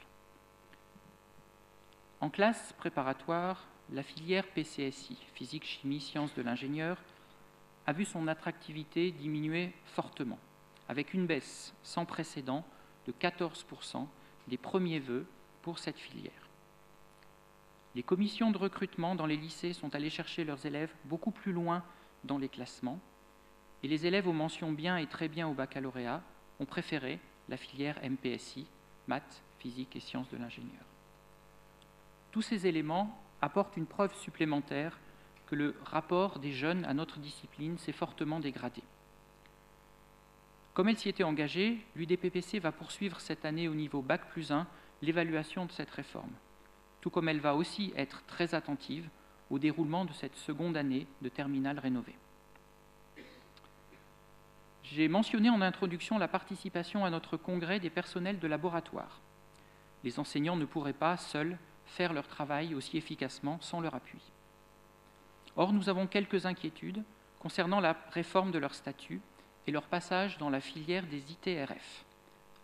En classe préparatoire, la filière PCSI, physique, chimie, sciences de l'ingénieur, a vu son attractivité diminuer fortement, avec une baisse sans précédent de 14% des premiers vœux pour cette filière. Les commissions de recrutement dans les lycées sont allées chercher leurs élèves beaucoup plus loin dans les classements, et les élèves aux mentions bien et très bien au baccalauréat ont préféré la filière MPSI, maths, physique et sciences de l'ingénieur. Tous ces éléments apportent une preuve supplémentaire que le rapport des jeunes à notre discipline s'est fortement dégradé. Comme elle s'y était engagée, l'UDPPC va poursuivre cette année au niveau Bac+1 l'évaluation de cette réforme, tout comme elle va aussi être très attentive au déroulement de cette seconde année de terminale rénovée. J'ai mentionné en introduction la participation à notre congrès des personnels de laboratoire. Les enseignants ne pourraient pas, seuls, faire leur travail aussi efficacement sans leur appui. Or, nous avons quelques inquiétudes concernant la réforme de leur statut et leur passage dans la filière des ITRF,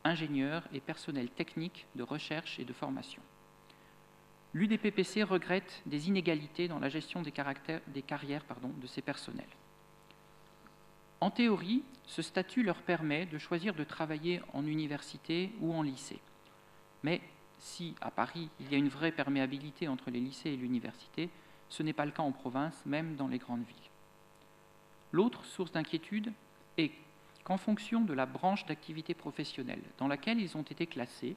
ingénieurs et personnels techniques de recherche et de formation. L'UDPPC regrette des inégalités dans la gestion des carrières de ces personnels. En théorie, ce statut leur permet de choisir de travailler en université ou en lycée. Mais si, à Paris, il y a une vraie perméabilité entre les lycées et l'université, ce n'est pas le cas en province, même dans les grandes villes. L'autre source d'inquiétude est qu'en fonction de la branche d'activité professionnelle dans laquelle ils ont été classés,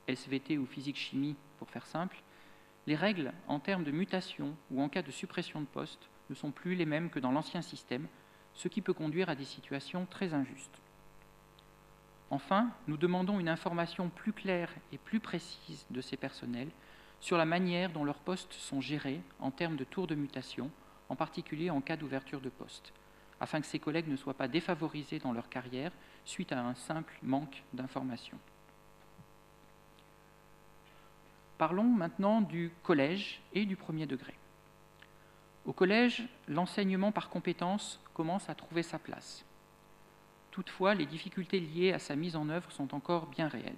SVT ou physique-chimie pour faire simple, les règles en termes de mutation ou en cas de suppression de poste ne sont plus les mêmes que dans l'ancien système, ce qui peut conduire à des situations très injustes. Enfin, nous demandons une information plus claire et plus précise de ces personnels sur la manière dont leurs postes sont gérés en termes de tours de mutation, en particulier en cas d'ouverture de poste, afin que ces collègues ne soient pas défavorisés dans leur carrière suite à un simple manque d'information. Parlons maintenant du collège et du premier degré. Au collège, l'enseignement par compétences commence à trouver sa place. Toutefois, les difficultés liées à sa mise en œuvre sont encore bien réelles.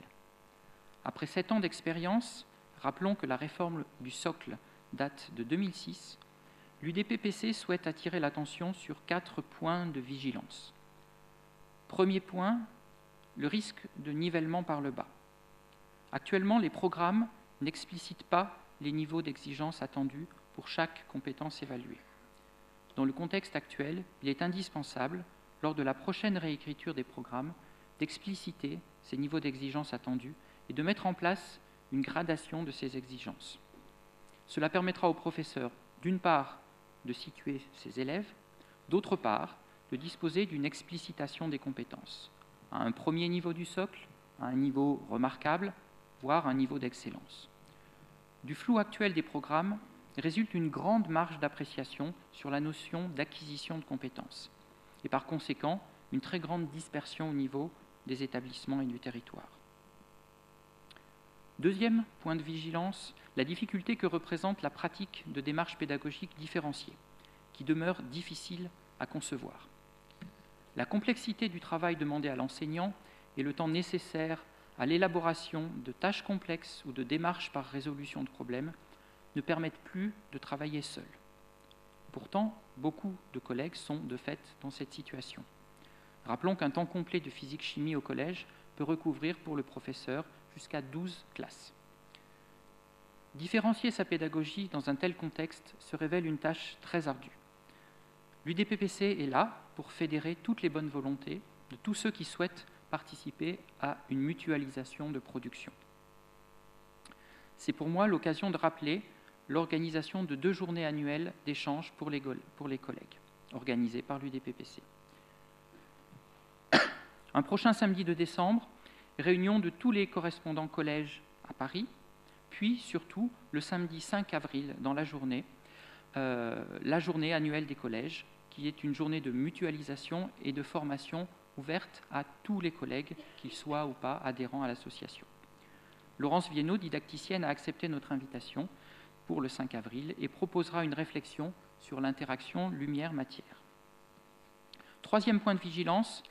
Après 7 ans d'expérience, rappelons que la réforme du socle date de 2006, l'UDPPC souhaite attirer l'attention sur 4 points de vigilance. Premier point, le risque de nivellement par le bas. Actuellement, les programmes n'explicitent pas les niveaux d'exigence attendus pour chaque compétence évaluée. Dans le contexte actuel, il est indispensable, lors de la prochaine réécriture des programmes, d'expliciter ces niveaux d'exigence attendus et de mettre en place une gradation de ces exigences. Cela permettra aux professeurs, d'une part, de situer ses élèves, d'autre part, de disposer d'une explicitation des compétences, à un premier niveau du socle, à un niveau remarquable, voire un niveau d'excellence. Du flou actuel des programmes résulte une grande marge d'appréciation sur la notion d'acquisition de compétences, et par conséquent, une très grande dispersion au niveau des établissements et du territoire. Deuxième point de vigilance, la difficulté que représente la pratique de démarches pédagogiques différenciées, qui demeure difficile à concevoir. La complexité du travail demandé à l'enseignant et le temps nécessaire à l'élaboration de tâches complexes ou de démarches par résolution de problèmes ne permettent plus de travailler seul. Pourtant, beaucoup de collègues sont de fait dans cette situation. Rappelons qu'un temps complet de physique-chimie au collège peut recouvrir pour le professeur jusqu'à 12 classes. Différencier sa pédagogie dans un tel contexte se révèle une tâche très ardue. L'UDPPC est là pour fédérer toutes les bonnes volontés de tous ceux qui souhaitent participer à une mutualisation de production. C'est pour moi l'occasion de rappeler l'organisation de 2 journées annuelles d'échange pour les collègues, organisées par l'UDPPC. Un prochain samedi de décembre, réunion de tous les correspondants collèges à Paris, puis surtout le samedi 5 avril dans la journée annuelle des collèges, qui est une journée de mutualisation et de formation ouverte à tous les collègues, qu'ils soient ou pas adhérents à l'association. Laurence Viennot, didacticienne, a accepté notre invitation pour le 5 avril et proposera une réflexion sur l'interaction lumière-matière. Troisième point de vigilance,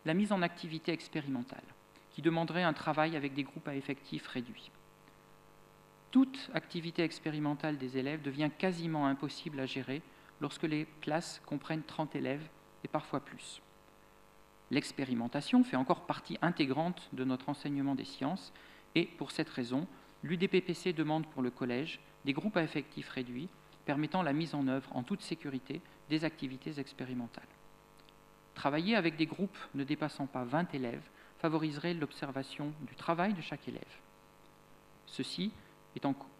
la mise en activité expérimentale, qui demanderait un travail avec des groupes à effectifs réduits. Toute activité expérimentale des élèves devient quasiment impossible à gérer lorsque les classes comprennent 30 élèves et parfois plus. L'expérimentation fait encore partie intégrante de notre enseignement des sciences et, pour cette raison, l'UDPPC demande pour le collège des groupes à effectifs réduits permettant la mise en œuvre en toute sécurité des activités expérimentales. Travailler avec des groupes ne dépassant pas 20 élèves favoriserait l'observation du travail de chaque élève. Ceci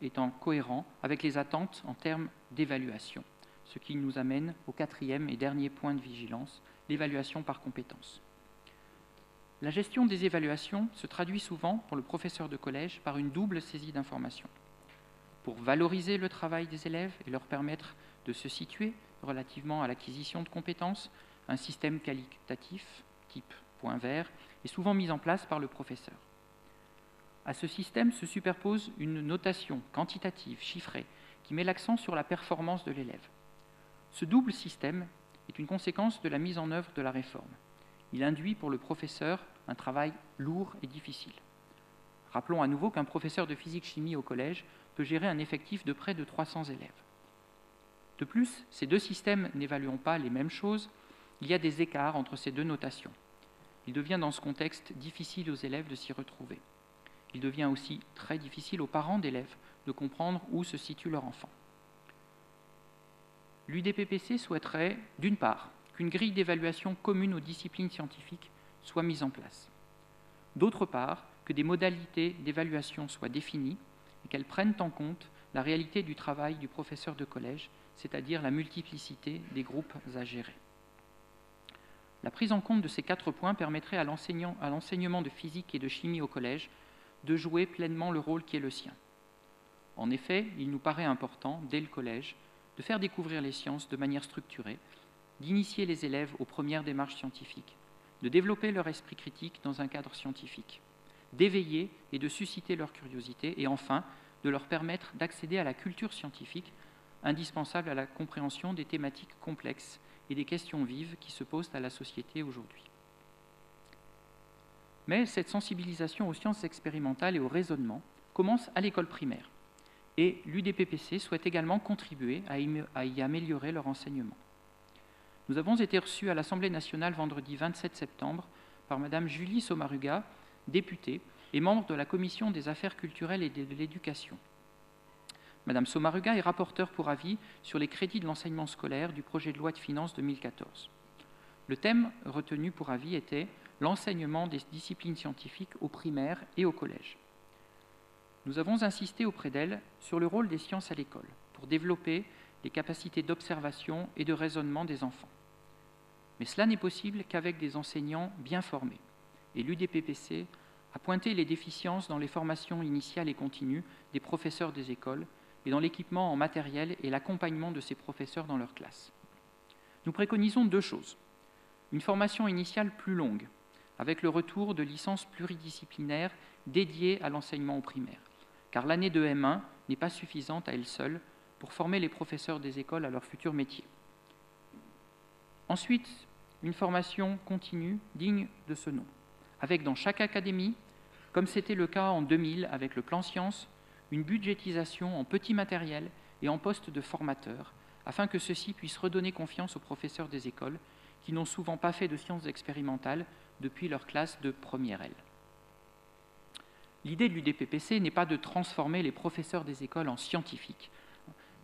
étant cohérent avec les attentes en termes d'évaluation, ce qui nous amène au 4e et dernier point de vigilance, l'évaluation par compétences. La gestion des évaluations se traduit souvent pour le professeur de collège par une double saisie d'informations. Pour valoriser le travail des élèves et leur permettre de se situer relativement à l'acquisition de compétences, un système qualitatif, type point vert, est souvent mis en place par le professeur. À ce système se superpose une notation quantitative, chiffrée, qui met l'accent sur la performance de l'élève. Ce double système est une conséquence de la mise en œuvre de la réforme. Il induit pour le professeur un travail lourd et difficile. Rappelons à nouveau qu'un professeur de physique-chimie au collège peut gérer un effectif de près de 300 élèves. De plus, ces deux systèmes n'évaluant pas les mêmes choses, il y a des écarts entre ces deux notations. Il devient dans ce contexte difficile aux élèves de s'y retrouver. Il devient aussi très difficile aux parents d'élèves de comprendre où se situe leur enfant. L'UDPPC souhaiterait, d'une part, qu'une grille d'évaluation commune aux disciplines scientifiques soit mise en place. D'autre part, que des modalités d'évaluation soient définies et qu'elles prennent en compte la réalité du travail du professeur de collège, c'est-à-dire la multiplicité des groupes à gérer. La prise en compte de ces 4 points permettrait à l'enseignement de physique et de chimie au collège de jouer pleinement le rôle qui est le sien. En effet, il nous paraît important, dès le collège, de faire découvrir les sciences de manière structurée, d'initier les élèves aux premières démarches scientifiques, de développer leur esprit critique dans un cadre scientifique, d'éveiller et de susciter leur curiosité et enfin de leur permettre d'accéder à la culture scientifique indispensable à la compréhension des thématiques complexes et des questions vives qui se posent à la société aujourd'hui. Mais cette sensibilisation aux sciences expérimentales et au raisonnement commence à l'école primaire et l'UDPPC souhaite également contribuer à y améliorer leur enseignement. Nous avons été reçus à l'Assemblée nationale vendredi 27 septembre par Madame Julie Sommaruga, députée et membre de la Commission des affaires culturelles et de l'éducation. Madame Sommaruga est rapporteure pour avis sur les crédits de l'enseignement scolaire du projet de loi de finances 2014. Le thème retenu pour avis était l'enseignement des disciplines scientifiques au primaire et au collège. Nous avons insisté auprès d'elle sur le rôle des sciences à l'école pour développer les capacités d'observation et de raisonnement des enfants. Mais cela n'est possible qu'avec des enseignants bien formés. Et l'UDPPC a pointé les déficiences dans les formations initiales et continues des professeurs des écoles et dans l'équipement en matériel et l'accompagnement de ces professeurs dans leurs classes. Nous préconisons 2 choses. Une formation initiale plus longue, avec le retour de licences pluridisciplinaires dédiées à l'enseignement au primaire, car l'année de M1 n'est pas suffisante à elle seule pour former les professeurs des écoles à leur futur métier. Ensuite, une formation continue digne de ce nom, avec dans chaque académie, comme c'était le cas en 2000 avec le plan sciences, une budgétisation en petit matériel et en postes de formateurs, afin que ceux-ci puissent redonner confiance aux professeurs des écoles qui n'ont souvent pas fait de sciences expérimentales depuis leur classe de première L. L'idée de l'UDPPC n'est pas de transformer les professeurs des écoles en scientifiques,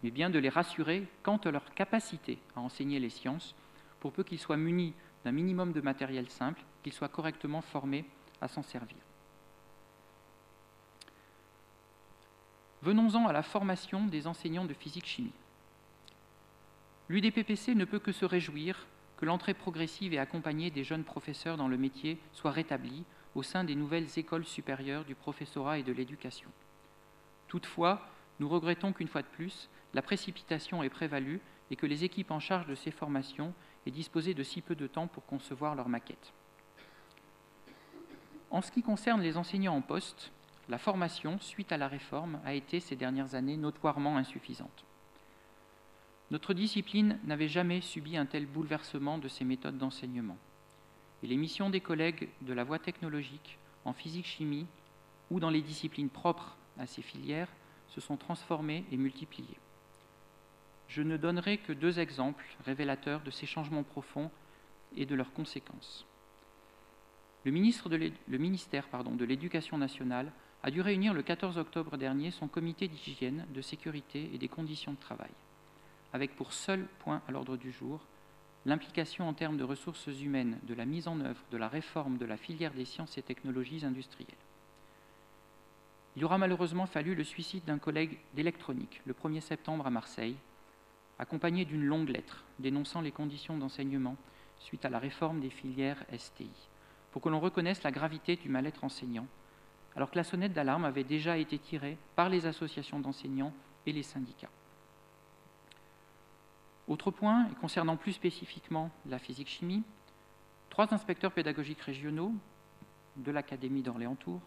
mais bien de les rassurer quant à leur capacité à enseigner les sciences, pour peu qu'ils soient munis d'un minimum de matériel simple, qu'ils soient correctement formés à s'en servir. Venons-en à la formation des enseignants de physique-chimie. L'UDPPC ne peut que se réjouir que l'entrée progressive et accompagnée des jeunes professeurs dans le métier soit rétablie au sein des nouvelles écoles supérieures du professorat et de l'éducation. Toutefois, nous regrettons qu'une fois de plus, la précipitation ait prévalu et que les équipes en charge de ces formations aient disposé de si peu de temps pour concevoir leur maquette. En ce qui concerne les enseignants en poste, la formation, suite à la réforme, a été ces dernières années notoirement insuffisante. Notre discipline n'avait jamais subi un tel bouleversement de ses méthodes d'enseignement. Et les missions des collègues de la voie technologique, en physique-chimie ou dans les disciplines propres à ces filières se sont transformées et multipliées. Je ne donnerai que 2 exemples révélateurs de ces changements profonds et de leurs conséquences. Le ministère de l'Éducation nationale a dû réunir le 14 octobre dernier son comité d'hygiène, de sécurité et des conditions de travail, avec pour seul point à l'ordre du jour l'implication en termes de ressources humaines de la mise en œuvre de la réforme de la filière des sciences et technologies industrielles. Il aura malheureusement fallu le suicide d'un collègue d'électronique le 1er septembre à Marseille, accompagné d'une longue lettre dénonçant les conditions d'enseignement suite à la réforme des filières STI, pour que l'on reconnaisse la gravité du mal-être enseignant, alors que la sonnette d'alarme avait déjà été tirée par les associations d'enseignants et les syndicats. Autre point, et concernant plus spécifiquement la physique-chimie, 3 inspecteurs pédagogiques régionaux de l'Académie d'Orléans-Tours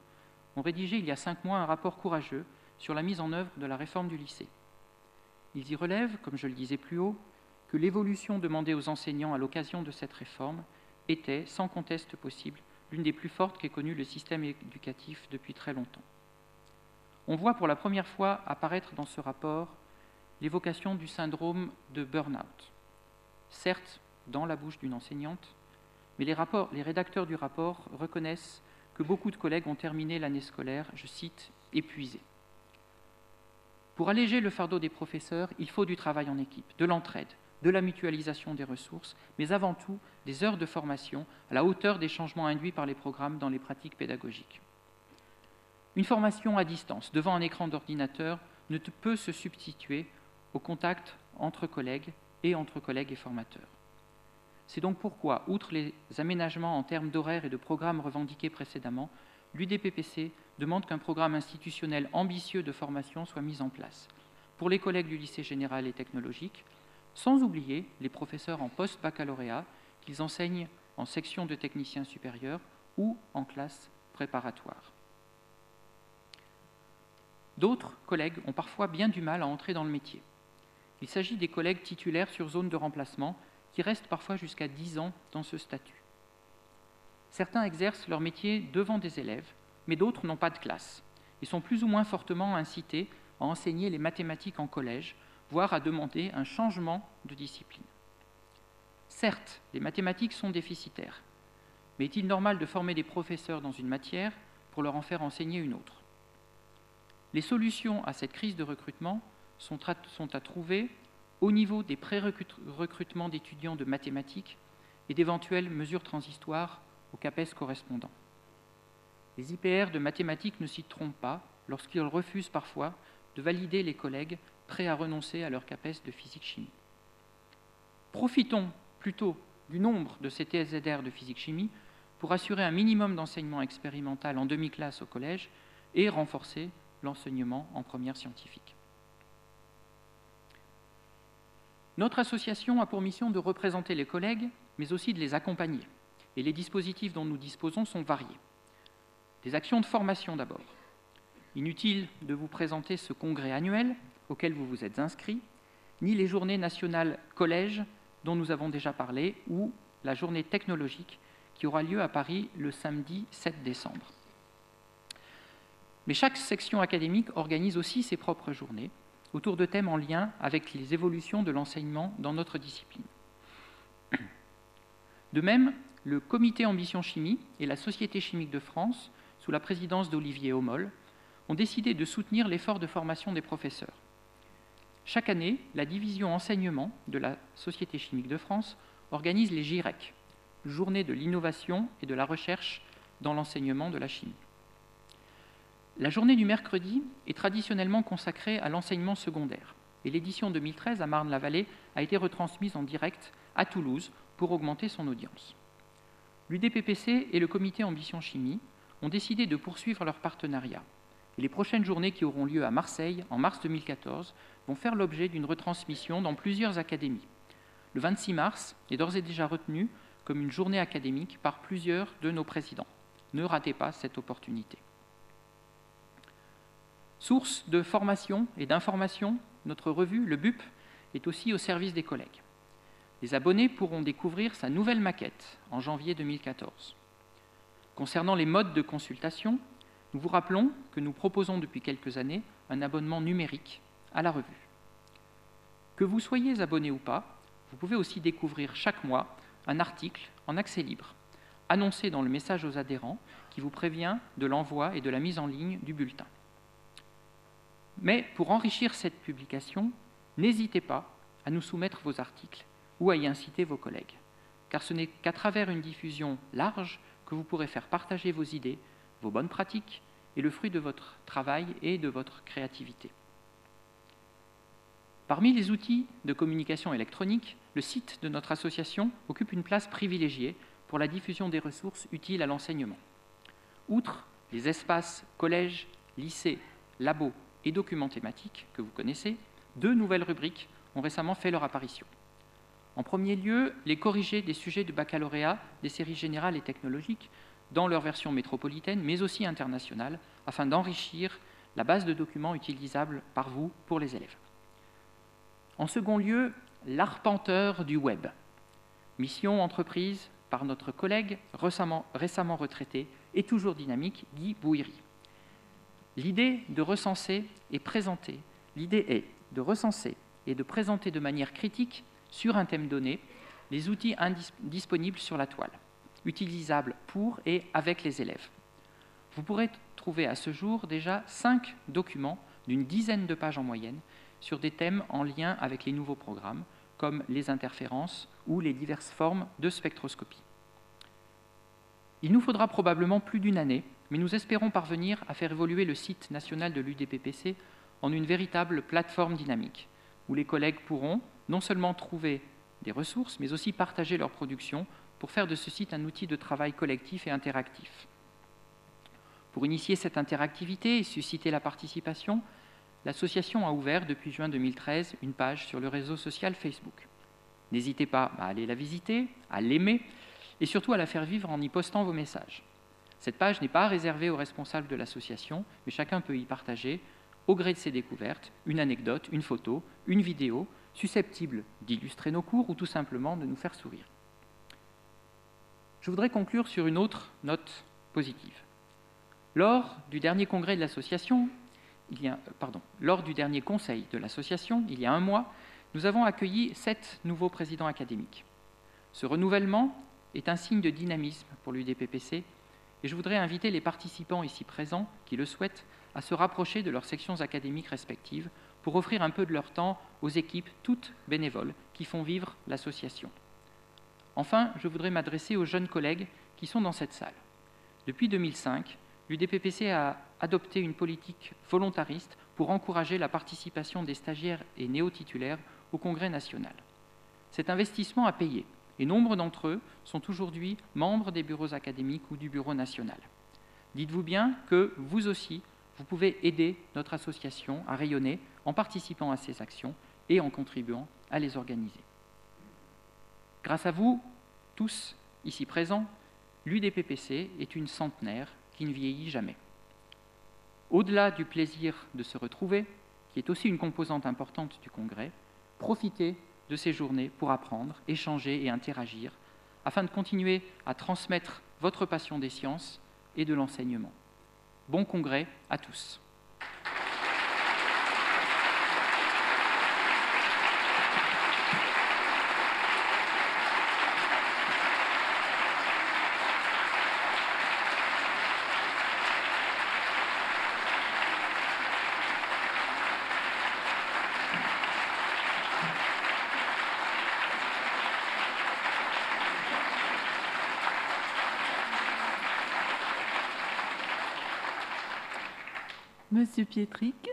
ont rédigé il y a 5 mois un rapport courageux sur la mise en œuvre de la réforme du lycée. Ils y relèvent, comme je le disais plus haut, que l'évolution demandée aux enseignants à l'occasion de cette réforme était, sans conteste possible, l'une des plus fortes qu'ait connue le système éducatif depuis très longtemps. On voit pour la première fois apparaître dans ce rapport l'évocation du syndrome de burn-out. Certes, dans la bouche d'une enseignante, mais les rédacteurs du rapport reconnaissent que beaucoup de collègues ont terminé l'année scolaire, je cite, « épuisés ». Pour alléger le fardeau des professeurs, il faut du travail en équipe, de l'entraide, de la mutualisation des ressources, mais avant tout des heures de formation à la hauteur des changements induits par les programmes dans les pratiques pédagogiques. Une formation à distance, devant un écran d'ordinateur, ne peut se substituer au contact entre collègues et formateurs. C'est donc pourquoi, outre les aménagements en termes d'horaires et de programmes revendiqués précédemment, l'UDPPC demande qu'un programme institutionnel ambitieux de formation soit mis en place pour les collègues du lycée général et technologique, sans oublier les professeurs en post-baccalauréat qu'ils enseignent en section de techniciens supérieurs ou en classe préparatoire. D'autres collègues ont parfois bien du mal à entrer dans le métier. Il s'agit des collègues titulaires sur zone de remplacement qui restent parfois jusqu'à 10 ans dans ce statut. Certains exercent leur métier devant des élèves, mais d'autres n'ont pas de classe et sont plus ou moins fortement incités à enseigner les mathématiques en collège, voire à demander un changement de discipline. Certes, les mathématiques sont déficitaires, mais est-il normal de former des professeurs dans une matière pour leur en faire enseigner une autre ? Les solutions à cette crise de recrutement sont à trouver au niveau des pré-recrutements d'étudiants de mathématiques et d'éventuelles mesures transitoires au CAPES correspondant. Les IPR de mathématiques ne s'y trompent pas lorsqu'ils refusent parfois de valider les collègues prêts à renoncer à leur CAPES de physique-chimie. Profitons plutôt du nombre de ces TSZR de physique-chimie pour assurer un minimum d'enseignement expérimental en demi-classe au collège et renforcer l'enseignement en première scientifique. Notre association a pour mission de représenter les collègues, mais aussi de les accompagner. Et les dispositifs dont nous disposons sont variés. Des actions de formation d'abord. Inutile de vous présenter ce congrès annuel auquel vous vous êtes inscrits, ni les journées nationales collège dont nous avons déjà parlé, ou la journée technologique qui aura lieu à Paris le samedi 7 décembre. Mais chaque section académique organise aussi ses propres journées, autour de thèmes en lien avec les évolutions de l'enseignement dans notre discipline. De même, le Comité Ambition Chimie et la Société chimique de France, sous la présidence d'Olivier Homolle, ont décidé de soutenir l'effort de formation des professeurs. Chaque année, la division enseignement de la Société chimique de France organise les JIREC, Journée de l'innovation et de la recherche dans l'enseignement de la chimie. La journée du mercredi est traditionnellement consacrée à l'enseignement secondaire et l'édition 2013 à Marne-la-Vallée a été retransmise en direct à Toulouse pour augmenter son audience. L'UDPPC et le comité Ambition Chimie ont décidé de poursuivre leur partenariat. Et les prochaines journées qui auront lieu à Marseille en mars 2014 vont faire l'objet d'une retransmission dans plusieurs académies. Le 26 mars est d'ores et déjà retenu comme une journée académique par plusieurs de nos présidents. Ne ratez pas cette opportunité. Source de formation et d'information, notre revue, le BUP, est aussi au service des collègues. Les abonnés pourront découvrir sa nouvelle maquette en janvier 2014. Concernant les modes de consultation, nous vous rappelons que nous proposons depuis quelques années un abonnement numérique à la revue. Que vous soyez abonné ou pas, vous pouvez aussi découvrir chaque mois un article en accès libre, annoncé dans le message aux adhérents qui vous prévient de l'envoi et de la mise en ligne du bulletin. Mais pour enrichir cette publication, n'hésitez pas à nous soumettre vos articles ou à y inciter vos collègues, car ce n'est qu'à travers une diffusion large que vous pourrez faire partager vos idées, vos bonnes pratiques et le fruit de votre travail et de votre créativité. Parmi les outils de communication électronique, le site de notre association occupe une place privilégiée pour la diffusion des ressources utiles à l'enseignement. Outre les espaces collèges, lycées, labos et documents thématiques que vous connaissez, 2 nouvelles rubriques ont récemment fait leur apparition. En premier lieu, les corrigés des sujets de baccalauréat des séries générales et technologiques dans leur version métropolitaine, mais aussi internationale, afin d'enrichir la base de documents utilisables par vous pour les élèves. En second lieu, l'arpenteur du web. Mission entreprise par notre collègue récemment retraité et toujours dynamique, Guy Bouiri. L'idée est de recenser et de présenter de manière critique sur un thème donné les outils disponibles sur la toile, utilisables pour et avec les élèves. Vous pourrez trouver à ce jour déjà 5 documents d'une dizaine de pages en moyenne sur des thèmes en lien avec les nouveaux programmes, comme les interférences ou les diverses formes de spectroscopie. Il nous faudra probablement plus d'1 année, mais nous espérons parvenir à faire évoluer le site national de l'UDPPC en une véritable plateforme dynamique, où les collègues pourront non seulement trouver des ressources, mais aussi partager leurs productions pour faire de ce site un outil de travail collectif et interactif. Pour initier cette interactivité et susciter la participation, l'association a ouvert depuis juin 2013 une page sur le réseau social Facebook. N'hésitez pas à aller la visiter, à l'aimer et surtout à la faire vivre en y postant vos messages. Cette page n'est pas réservée aux responsables de l'association, mais chacun peut y partager, au gré de ses découvertes, une anecdote, une photo, une vidéo, susceptible d'illustrer nos cours ou tout simplement de nous faire sourire. Je voudrais conclure sur une autre note positive. Lors du dernier congrès de l'association, lors du dernier conseil de l'association, il y a 1 mois, nous avons accueilli 7 nouveaux présidents académiques. Ce renouvellement est un signe de dynamisme pour l'UDPPC et je voudrais inviter les participants ici présents qui le souhaitent à se rapprocher de leurs sections académiques respectives pour offrir un peu de leur temps aux équipes toutes bénévoles qui font vivre l'association. Enfin, je voudrais m'adresser aux jeunes collègues qui sont dans cette salle. Depuis 2005, l'UDPPC a adopté une politique volontariste pour encourager la participation des stagiaires et néo-titulaires au Congrès national. Cet investissement a payé et nombre d'entre eux sont aujourd'hui membres des bureaux académiques ou du bureau national. Dites-vous bien que vous aussi, vous pouvez aider notre association à rayonner en participant à ces actions et en contribuant à les organiser. Grâce à vous, tous ici présents, l'UDPPC est une centenaire qui ne vieillit jamais. Au-delà du plaisir de se retrouver, qui est aussi une composante importante du congrès, profitez de ces journées pour apprendre, échanger et interagir, afin de continuer à transmettre votre passion des sciences et de l'enseignement. Bon congrès à tous. Monsieur Pietric,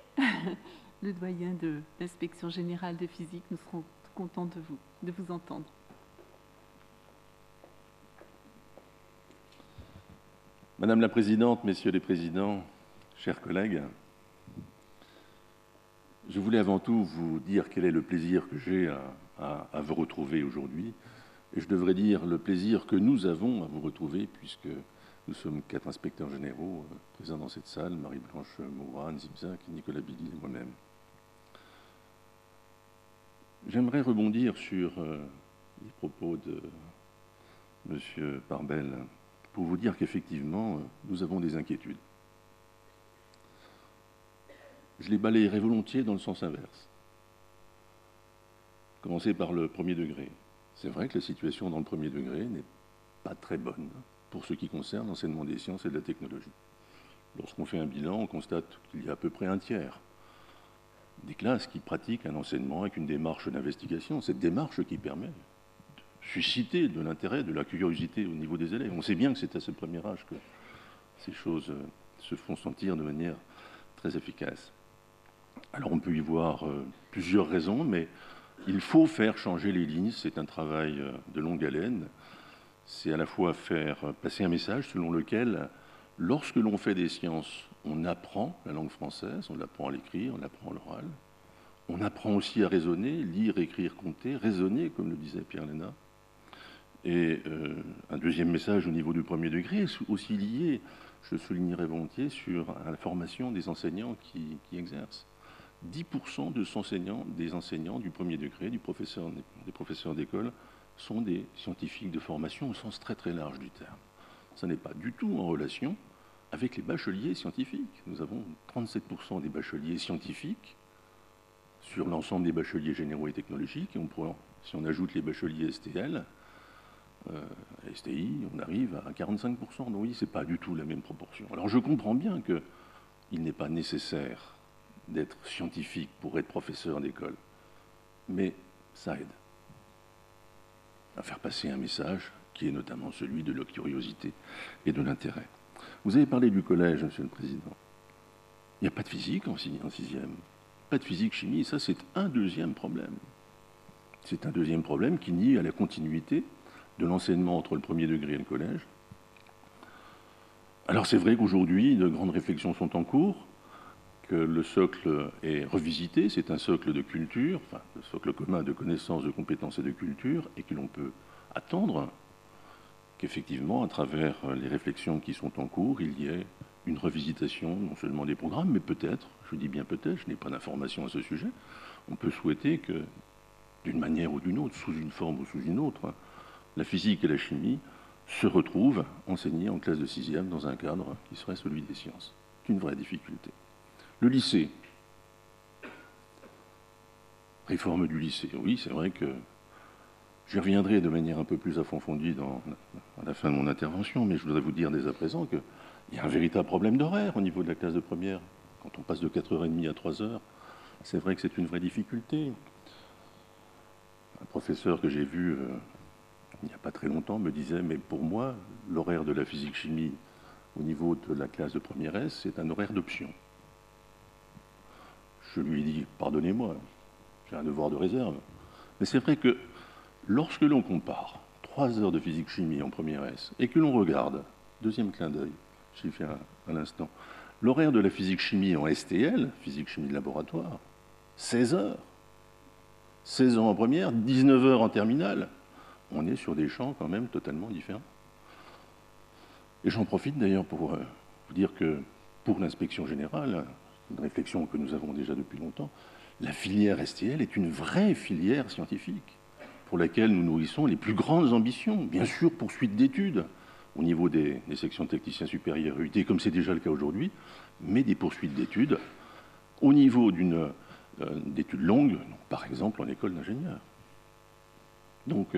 le doyen de l'inspection générale de physique, nous serons contents de vous entendre. Madame la Présidente, Messieurs les Présidents, chers collègues, je voulais avant tout vous dire quel est le plaisir que j'ai à vous retrouver aujourd'hui. Et je devrais dire le plaisir que nous avons à vous retrouver, puisque nous sommes 4 inspecteurs généraux présents dans cette salle, Marie-Blanche Mourat, Anne Zibzak, Nicolas Billy et moi-même. J'aimerais rebondir sur les propos de M. Parbel pour vous dire qu'effectivement, nous avons des inquiétudes. Je les balayerai volontiers dans le sens inverse. Commencer par le premier degré. C'est vrai que la situation dans le premier degré n'est pas très bonne pour ce qui concerne l'enseignement des sciences et de la technologie. Lorsqu'on fait un bilan, on constate qu'il y a à peu près un tiers des classes qui pratiquent un enseignement avec une démarche d'investigation. Cette démarche qui permet de susciter de l'intérêt, de la curiosité au niveau des élèves. On sait bien que c'est à ce premier âge que ces choses se font sentir de manière très efficace. Alors on peut y voir plusieurs raisons, mais il faut faire changer les lignes. C'est un travail de longue haleine. C'est à la fois faire passer un message selon lequel, lorsque l'on fait des sciences, on apprend la langue française, on l'apprend à l'écrire, on l'apprend à l'oral. On apprend aussi à raisonner, lire, écrire, compter, raisonner, comme le disait Pierre Lénat. Et un deuxième message au niveau du premier degré, aussi lié, je soulignerai volontiers, sur la formation des enseignants qui exercent. 10% des enseignants du premier degré, des professeurs d'école, sont des scientifiques de formation au sens très très large du terme. Ça n'est pas du tout en relation avec les bacheliers scientifiques. Nous avons 37% des bacheliers scientifiques sur l'ensemble des bacheliers généraux et technologiques, et si on ajoute les bacheliers STL, STI, on arrive à 45%. Donc oui, ce n'est pas du tout la même proportion. Alors je comprends bien qu'il n'est pas nécessaire d'être scientifique pour être professeur d'école, mais ça aide à faire passer un message qui est notamment celui de la curiosité et de l'intérêt. Vous avez parlé du collège, Monsieur le Président. Il n'y a pas de physique en sixième, pas de physique-chimie, ça c'est un deuxième problème. C'est un deuxième problème qui nie à la continuité de l'enseignement entre le premier degré et le collège. Alors c'est vrai qu'aujourd'hui, de grandes réflexions sont en cours, que le socle est revisité, c'est un socle de culture, enfin, le socle commun de connaissances, de compétences et de culture, et que l'on peut attendre qu'effectivement, à travers les réflexions qui sont en cours, il y ait une revisitation non seulement des programmes, mais peut-être, je dis bien peut-être, je n'ai pas d'informations à ce sujet, on peut souhaiter que, d'une manière ou d'une autre, sous une forme ou sous une autre, la physique et la chimie se retrouvent enseignées en classe de 6e dans un cadre qui serait celui des sciences. C'est une vraie difficulté. Le lycée. Réforme du lycée. Oui, c'est vrai que j'y reviendrai de manière un peu plus approfondie à la fin de mon intervention, mais je voudrais vous dire dès à présent qu'il y a un véritable problème d'horaire au niveau de la classe de première. Quand on passe de 4h30 à 3h, c'est vrai que c'est une vraie difficulté. Un professeur que j'ai vu il n'y a pas très longtemps me disait « Mais pour moi, l'horaire de la physique-chimie au niveau de la classe de première S, c'est un horaire d'option. » Je lui ai dit « Pardonnez-moi, j'ai un devoir de réserve. » Mais c'est vrai que lorsque l'on compare 3 heures de physique-chimie en première S et que l'on regarde, deuxième clin d'œil, j'ai fait à l'instant, l'horaire de la physique-chimie en STL, physique-chimie de laboratoire, 16 heures. 16 ans en première, 19 heures en terminale. On est sur des champs quand même totalement différents. Et j'en profite d'ailleurs pour vous dire que pour l'inspection générale, une réflexion que nous avons déjà depuis longtemps, la filière STL est une vraie filière scientifique pour laquelle nous nourrissons les plus grandes ambitions. Bien sûr, poursuite d'études au niveau des sections techniciens supérieurs UT, comme c'est déjà le cas aujourd'hui, mais des poursuites d'études au niveau d'études longues, par exemple en école d'ingénieur. Donc,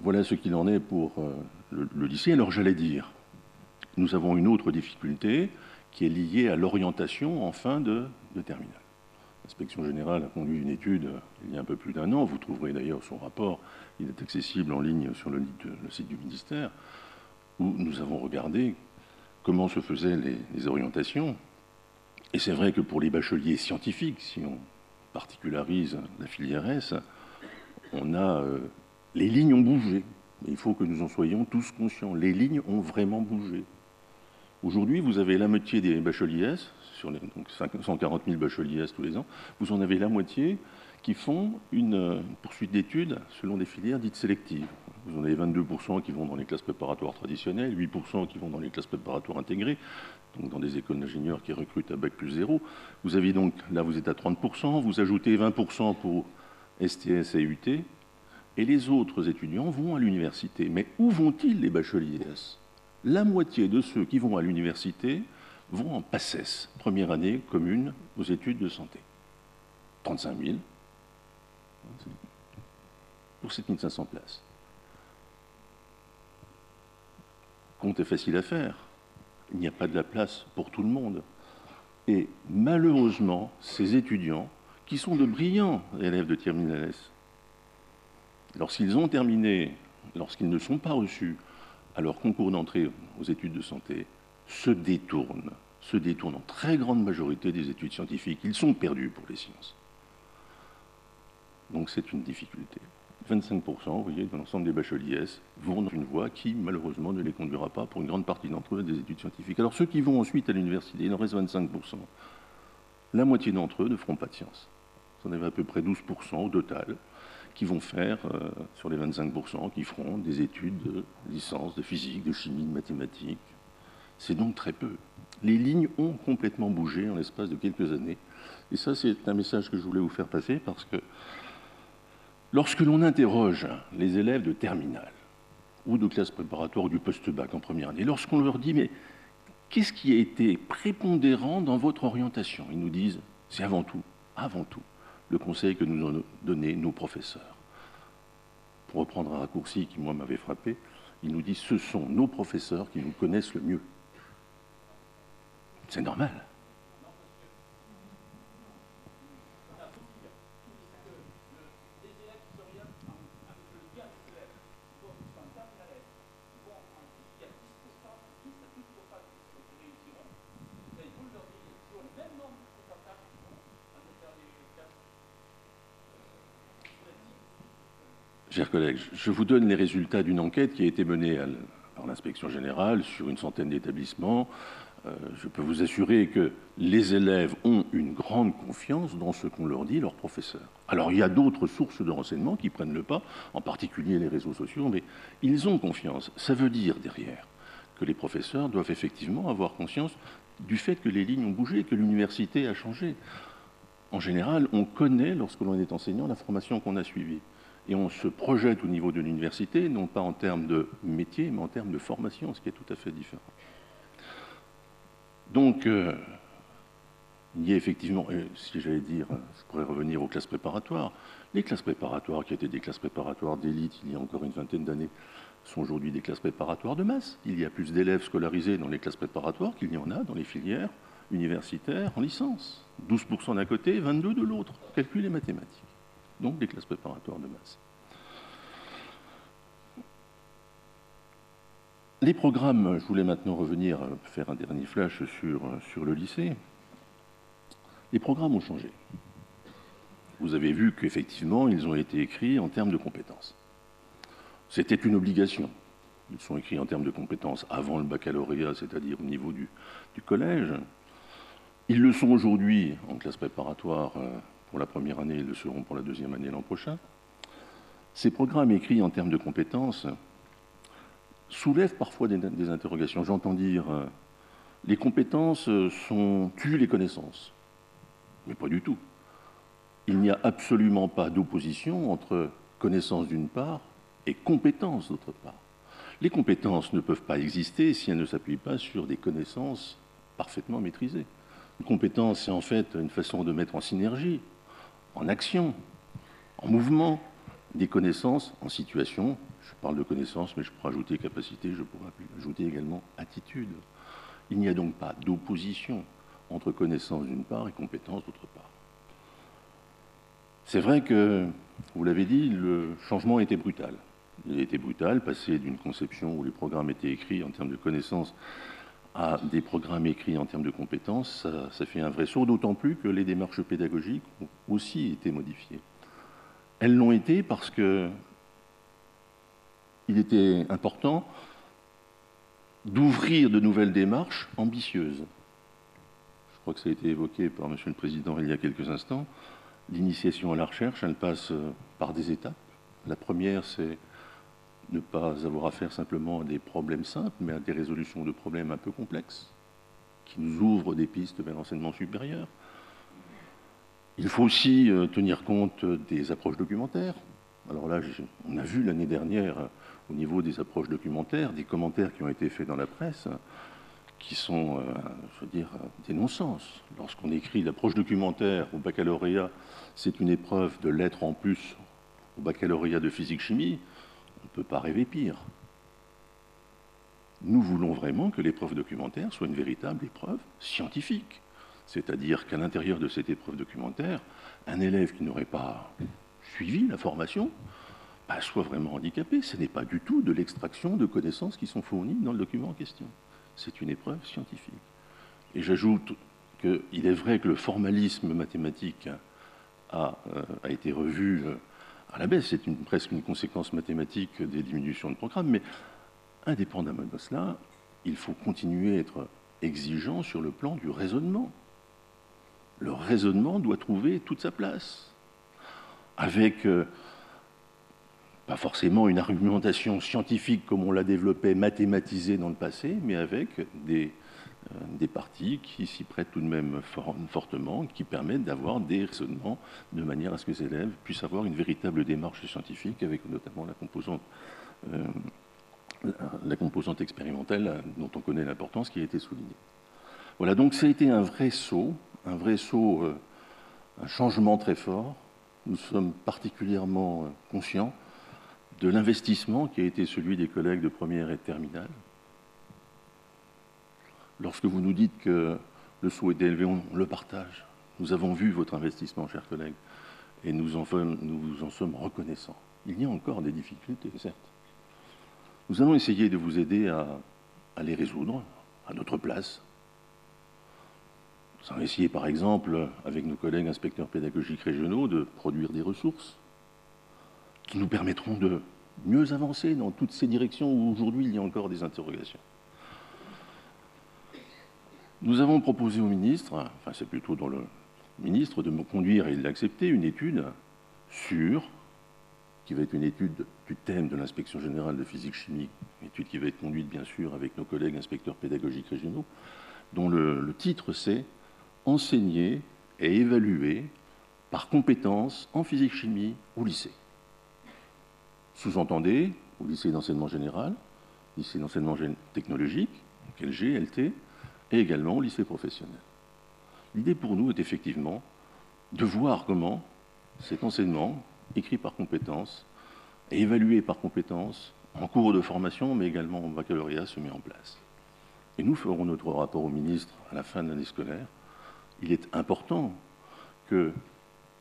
voilà ce qu'il en est pour le lycée. Alors, j'allais dire, nous avons une autre difficulté qui est liée à l'orientation en fin de terminale. L'Inspection générale a conduit une étude il y a un peu plus d'1 an. Vous trouverez d'ailleurs son rapport, il est accessible en ligne sur le site du ministère, où nous avons regardé comment se faisaient les orientations Et c'est vrai que pour les bacheliers scientifiques, si on particularise la filière S, on a les lignes ont bougé. Mais il faut que nous en soyons tous conscients. Les lignes ont vraiment bougé. Aujourd'hui, vous avez la moitié des bacheliers S, sur les donc 140 000 bacheliers S tous les ans, vous en avez la moitié qui font une poursuite d'études selon des filières dites sélectives. Vous en avez 22% qui vont dans les classes préparatoires traditionnelles, 8% qui vont dans les classes préparatoires intégrées, donc dans des écoles d'ingénieurs qui recrutent à Bac+0. Vous avez donc, là vous êtes à 30%, vous ajoutez 20% pour STS et UT, et les autres étudiants vont à l'université. Mais où vont-ils les bacheliers S? La moitié de ceux qui vont à l'université vont en PACES, première année commune aux études de santé. 35 000 pour 7 500 places. Compte est facile à faire. Il n'y a pas de la place pour tout le monde. Et malheureusement, ces étudiants, qui sont de brillants élèves de terminale S, lorsqu'ils ont terminé, lorsqu'ils ne sont pas reçus à leur concours d'entrée aux études de santé, se détournent en très grande majorité des études scientifiques. Ils sont perdus pour les sciences. Donc c'est une difficulté. 25%, vous voyez, de l'ensemble des bacheliers S vont dans une voie qui, malheureusement, ne les conduira pas pour une grande partie d'entre eux à des études scientifiques. Alors ceux qui vont ensuite à l'université, il en reste 25%. La moitié d'entre eux ne feront pas de sciences. Vous en avez à peu près 12% au total qui vont faire, sur les 25%, qui feront des études de licence, de physique, de chimie, de mathématiques. C'est donc très peu. Les lignes ont complètement bougé en l'espace de quelques années. Et ça, c'est un message que je voulais vous faire passer parce que lorsque l'on interroge les élèves de terminale ou de classe préparatoire ou du post-bac en première année, lorsqu'on leur dit « mais qu'est-ce qui a été prépondérant dans votre orientation ?» Ils nous disent « c'est avant tout, le conseil que nous ont donné nos professeurs. » Pour reprendre un raccourci qui, moi, m'avait frappé, ils nous disent « ce sont nos professeurs qui nous connaissent le mieux. » C'est normal. Chers collègues, je vous donne les résultats d'une enquête qui a été menée par l'inspection générale sur une centaine d'établissements. Je peux vous assurer que les élèves ont une grande confiance dans ce qu'on leur dit, leurs professeurs. Alors, il y a d'autres sources de renseignements qui prennent le pas, en particulier les réseaux sociaux, mais ils ont confiance. Ça veut dire, derrière, que les professeurs doivent effectivement avoir conscience du fait que les lignes ont bougé, que l'université a changé. En général, on connaît, lorsque l'on est enseignant, la formation qu'on a suivie. Et on se projette au niveau de l'université, non pas en termes de métier, mais en termes de formation, ce qui est tout à fait différent. Donc, il y a effectivement, si j'allais dire, je pourrais revenir aux classes préparatoires. Les classes préparatoires, qui étaient des classes préparatoires d'élite il y a encore une vingtaine d'années, sont aujourd'hui des classes préparatoires de masse. Il y a plus d'élèves scolarisés dans les classes préparatoires qu'il y en a dans les filières universitaires en licence. 12% d'un côté, 22% de l'autre. Calcul et mathématiques. Donc des classes préparatoires de masse. Les programmes, je voulais maintenant revenir, faire un dernier flash sur le lycée. Les programmes ont changé. Vous avez vu qu'effectivement, ils ont été écrits en termes de compétences. C'était une obligation. Ils sont écrits en termes de compétences avant le baccalauréat, c'est-à-dire au niveau du collège. Ils le sont aujourd'hui en classe préparatoire pour la première année, ils le seront pour la deuxième année l'an prochain. Ces programmes écrits en termes de compétences soulèvent parfois des interrogations. J'entends dire les compétences tuent les connaissances. Mais pas du tout. Il n'y a absolument pas d'opposition entre connaissance d'une part et compétences d'autre part. Les compétences ne peuvent pas exister si elles ne s'appuient pas sur des connaissances parfaitement maîtrisées. Une compétence, c'est en fait une façon de mettre en synergie, en action, en mouvement, des connaissances en situation. Je parle de connaissances, mais je pourrais ajouter capacité, je pourrais ajouter également attitude. Il n'y a donc pas d'opposition entre connaissance d'une part et compétence d'autre part. C'est vrai que, vous l'avez dit, le changement a été brutal. Il a été brutal, passer d'une conception où les programmes étaient écrits en termes de connaissances à des programmes écrits en termes de compétences, ça fait un vrai saut, d'autant plus que les démarches pédagogiques ont aussi été modifiées. Elles l'ont été parce qu'il était important d'ouvrir de nouvelles démarches ambitieuses. Je crois que ça a été évoqué par Monsieur le Président il y a quelques instants. L'initiation à la recherche, elle passe par des étapes. La première, c'est ne pas avoir affaire simplement à des problèmes simples, mais à des résolutions de problèmes un peu complexes, qui nous ouvrent des pistes vers l'enseignement supérieur. Il faut aussi tenir compte des approches documentaires. Alors là, on a vu l'année dernière, au niveau des approches documentaires, des commentaires qui ont été faits dans la presse, qui sont, je veux dire, des non-sens. Lorsqu'on écrit l'approche documentaire au baccalauréat, c'est une épreuve de lettres en plus au baccalauréat de physique-chimie, on ne peut pas rêver pire. Nous voulons vraiment que l'épreuve documentaire soit une véritable épreuve scientifique. C'est-à-dire qu'à l'intérieur de cette épreuve documentaire, un élève qui n'aurait pas suivi la formation soit vraiment handicapé. Ce n'est pas du tout de l'extraction de connaissances qui sont fournies dans le document en question. C'est une épreuve scientifique. Et j'ajoute qu'il est vrai que le formalisme mathématique a été revu à la baisse. C'est presque une conséquence mathématique des diminutions de programme, mais indépendamment de cela, il faut continuer à être exigeant sur le plan du raisonnement. Le raisonnement doit trouver toute sa place, avec pas forcément une argumentation scientifique comme on l'a développée, mathématisée dans le passé, mais avec des parties qui s'y prêtent tout de même fortement, qui permettent d'avoir des raisonnements de manière à ce que les élèves puissent avoir une véritable démarche scientifique, avec notamment la composante expérimentale dont on connaît l'importance qui a été soulignée. Voilà, donc ça a été un vrai saut, un changement très fort. Nous sommes particulièrement conscients de l'investissement qui a été celui des collègues de première et de terminale. Lorsque vous nous dites que le saut est élevé, on le partage. Nous avons vu votre investissement, chers collègues, et nous en sommes reconnaissants. Il y a encore des difficultés, certes. Nous allons essayer de vous aider à les résoudre à notre place. Nous allons essayer, par exemple, avec nos collègues inspecteurs pédagogiques régionaux, de produire des ressources qui nous permettront de mieux avancer dans toutes ces directions où aujourd'hui il y a encore des interrogations. Nous avons proposé au ministre, enfin c'est plutôt dans le ministre, de me conduire, et il l'a accepté, une étude qui va être une étude du thème de l'inspection générale de physique-chimie, une étude qui va être conduite bien sûr avec nos collègues inspecteurs pédagogiques régionaux, dont le titre c'est « Enseigner et évaluer par compétences en physique-chimie au lycée ». Sous-entendez, au lycée d'enseignement général, lycée d'enseignement technologique, LG, LT, et également au lycée professionnel. L'idée pour nous est effectivement de voir comment cet enseignement, écrit par compétences et évalué par compétences, en cours de formation, mais également en baccalauréat, se met en place. Et nous ferons notre rapport au ministre à la fin de l'année scolaire. Il est important que,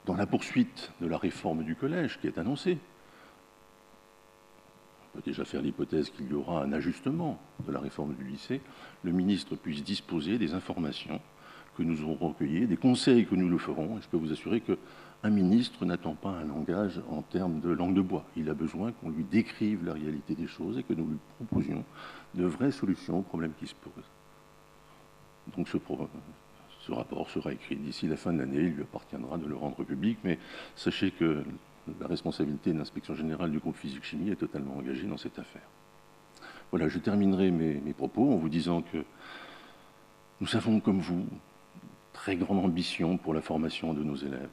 dans la poursuite de la réforme du collège qui est annoncée, on peut déjà faire l'hypothèse qu'il y aura un ajustement de la réforme du lycée, le ministre puisse disposer des informations que nous aurons recueillies, des conseils que nous le ferons. Et je peux vous assurer qu'un ministre n'attend pas un langage en termes de langue de bois. Il a besoin qu'on lui décrive la réalité des choses et que nous lui proposions de vraies solutions aux problèmes qui se posent. Donc ce rapport sera écrit d'ici la fin de l'année. Il lui appartiendra de le rendre public, mais sachez que la responsabilité de l'inspection générale du groupe physique-chimie est totalement engagée dans cette affaire. Voilà, je terminerai mes propos en vous disant que nous avons, comme vous, très grande ambition pour la formation de nos élèves,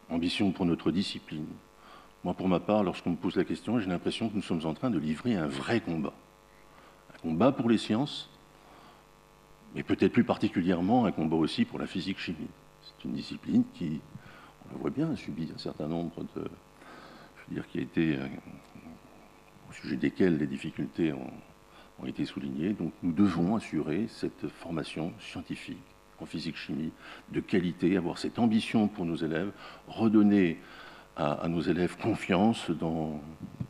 ambition pour notre discipline. Moi, pour ma part, lorsqu'on me pose la question, j'ai l'impression que nous sommes en train de livrer un vrai combat. Un combat pour les sciences, mais peut-être plus particulièrement un combat aussi pour la physique-chimie. C'est une discipline qui, on le voit bien, a subi un certain nombre qui a été, au sujet desquels les difficultés ont été soulignées. Donc nous devons assurer cette formation scientifique en physique-chimie de qualité, avoir cette ambition pour nos élèves, redonner à nos élèves confiance dans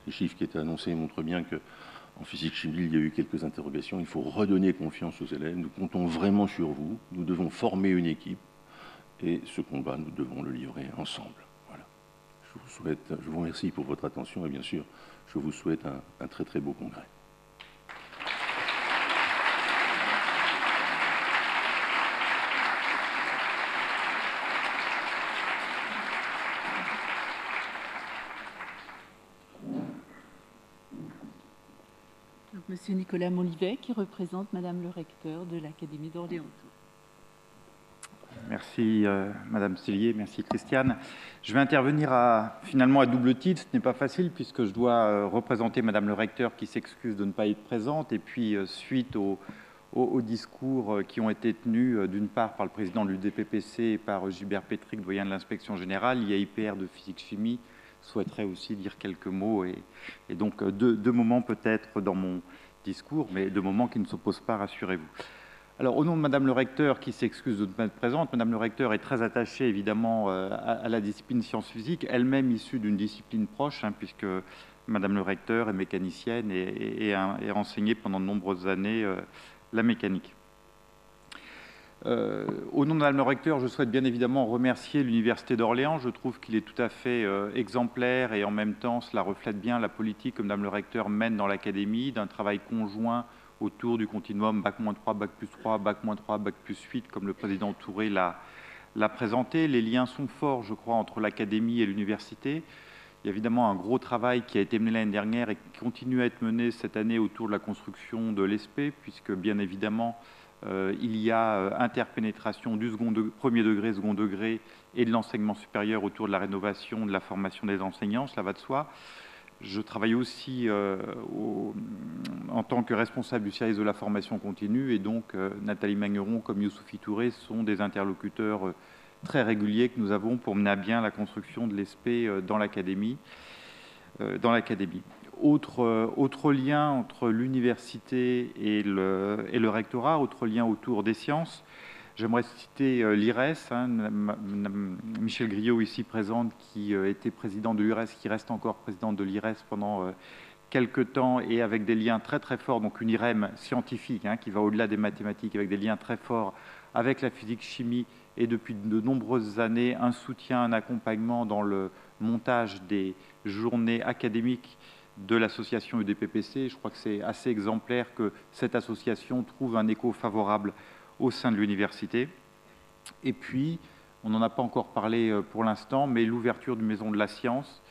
les chiffres qui étaient annoncés montrent bien que En physique-chimie, il y a eu quelques interrogations. Il faut redonner confiance aux élèves. Nous comptons vraiment sur vous. Nous devons former une équipe. Et ce combat, nous devons le livrer ensemble. Voilà. Je vous remercie pour votre attention et bien sûr, je vous souhaite un très très beau congrès. Monsieur Nicolas Molivet, qui représente Madame le recteur de l'Académie d'Orléans-Tours. Merci Madame Cellier, merci Christiane. Je vais intervenir finalement à double titre. Ce n'est pas facile puisque je dois représenter Madame le recteur qui s'excuse de ne pas être présente et puis suite aux discours qui ont été tenus d'une part par le président de l'UDPPC et par Gilbert Pétric, doyen de l'inspection générale, l'IAIPR de physique-chimie souhaiterait aussi dire quelques mots et donc deux moments peut-être dans mon discours, mais deux moments qui ne s'opposent pas, rassurez-vous. Alors, au nom de Madame le recteur qui s'excuse de ne pas être présente, Madame le recteur est très attachée évidemment à la discipline sciences physiques, elle-même issue d'une discipline proche, puisque Madame le recteur est mécanicienne et a enseigné pendant de nombreuses années la mécanique. Au nom de Madame le recteur, je souhaite bien évidemment remercier l'Université d'Orléans. Je trouve qu'il est tout à fait exemplaire et en même temps, cela reflète bien la politique que Madame le recteur mène dans l'Académie, d'un travail conjoint autour du continuum Bac-3, Bac+3, Bac-3, Bac+8, comme le président Touré l'a présenté. Les liens sont forts, je crois, entre l'Académie et l'Université. Il y a évidemment un gros travail qui a été mené l'année dernière et qui continue à être mené cette année autour de la construction de l'ESP, puisque bien évidemment, il y a interpénétration du premier degré, second degré et de l'enseignement supérieur autour de la rénovation, de la formation des enseignants, cela va de soi. Je travaille aussi en tant que responsable du service de la formation continue et donc Nathalie Magneron comme Youssoufi Touré sont des interlocuteurs très réguliers que nous avons pour mener à bien la construction de l'ESP dans l'Académie. Autre lien entre l'université et le rectorat, autre lien autour des sciences. J'aimerais citer l'IRES, Michel Griot ici présente, qui était président de l'IRES, qui reste encore président de l'IRES pendant quelques temps et avec des liens très très forts, donc une IREM scientifique qui va au-delà des mathématiques, avec des liens très forts avec la physique-chimie et depuis de nombreuses années un soutien, un accompagnement dans le montage des journées académiques de l'association UDPPC. Je crois que c'est assez exemplaire que cette association trouve un écho favorable au sein de l'université. Et puis, on n'en a pas encore parlé pour l'instant, mais l'ouverture d'une maison de la science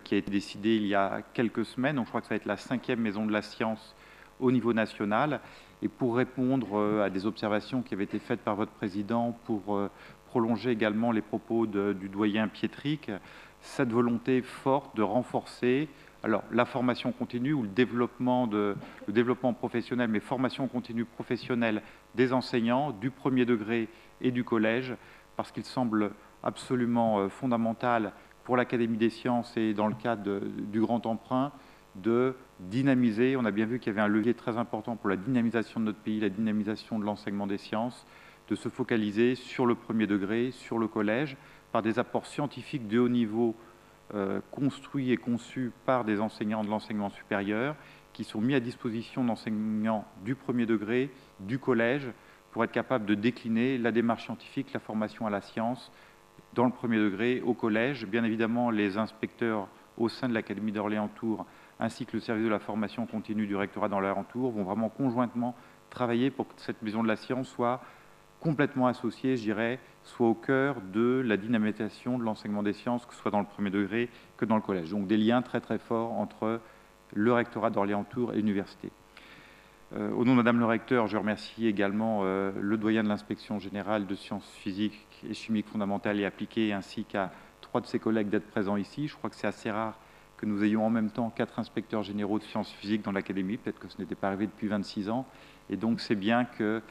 qui a été décidée il y a quelques semaines. Donc, je crois que ça va être la 5e maison de la science au niveau national. Et pour répondre à des observations qui avaient été faites par votre président, pour prolonger également les propos du doyen Piétric, cette volonté forte de renforcer la formation continue ou le développement professionnel, mais formation continue professionnelle des enseignants du premier degré et du collège, parce qu'il semble absolument fondamental pour l'Académie des sciences et dans le cadre du grand emprunt de dynamiser. On a bien vu qu'il y avait un levier très important pour la dynamisation de notre pays, la dynamisation de l'enseignement des sciences, de se focaliser sur le premier degré, sur le collège, par des apports scientifiques de haut niveau construits et conçus par des enseignants de l'enseignement supérieur qui sont mis à disposition d'enseignants du premier degré, du collège, pour être capables de décliner la démarche scientifique, la formation à la science dans le premier degré, au collège. Bien évidemment, les inspecteurs au sein de l'Académie d'Orléans-Tours ainsi que le service de la formation continue du rectorat d'Orléans-Tours vont vraiment conjointement travailler pour que cette maison de la science soit complètement associée, je dirais, soit au cœur de la dynamisation de l'enseignement des sciences, que ce soit dans le premier degré que dans le collège. Donc des liens très très forts entre le rectorat d'Orléans-Tours et l'université. Au nom de Madame le recteur, je remercie également le doyen de l'inspection générale de sciences physiques et chimiques fondamentales et appliquées, ainsi qu'à 3 de ses collègues d'être présents ici. Je crois que c'est assez rare que nous ayons en même temps 4 inspecteurs généraux de sciences physiques dans l'Académie. Peut-être que ce n'était pas arrivé depuis 26 ans. Et donc c'est bien que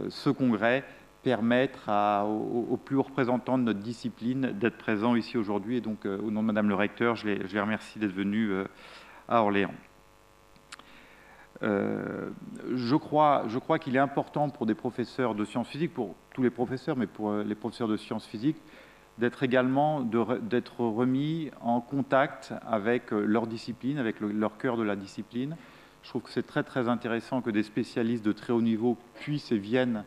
ce congrès permette aux plus hauts représentants de notre discipline d'être présents ici aujourd'hui. Et donc au nom de Madame le recteur, je les remercie d'être venus à Orléans. Je crois qu'il est important pour des professeurs de sciences physiques, pour tous les professeurs, mais pour les professeurs de sciences physiques, d'être remis en contact avec leur discipline, avec leur cœur de la discipline. Je trouve que c'est très très intéressant que des spécialistes de très haut niveau puissent et viennent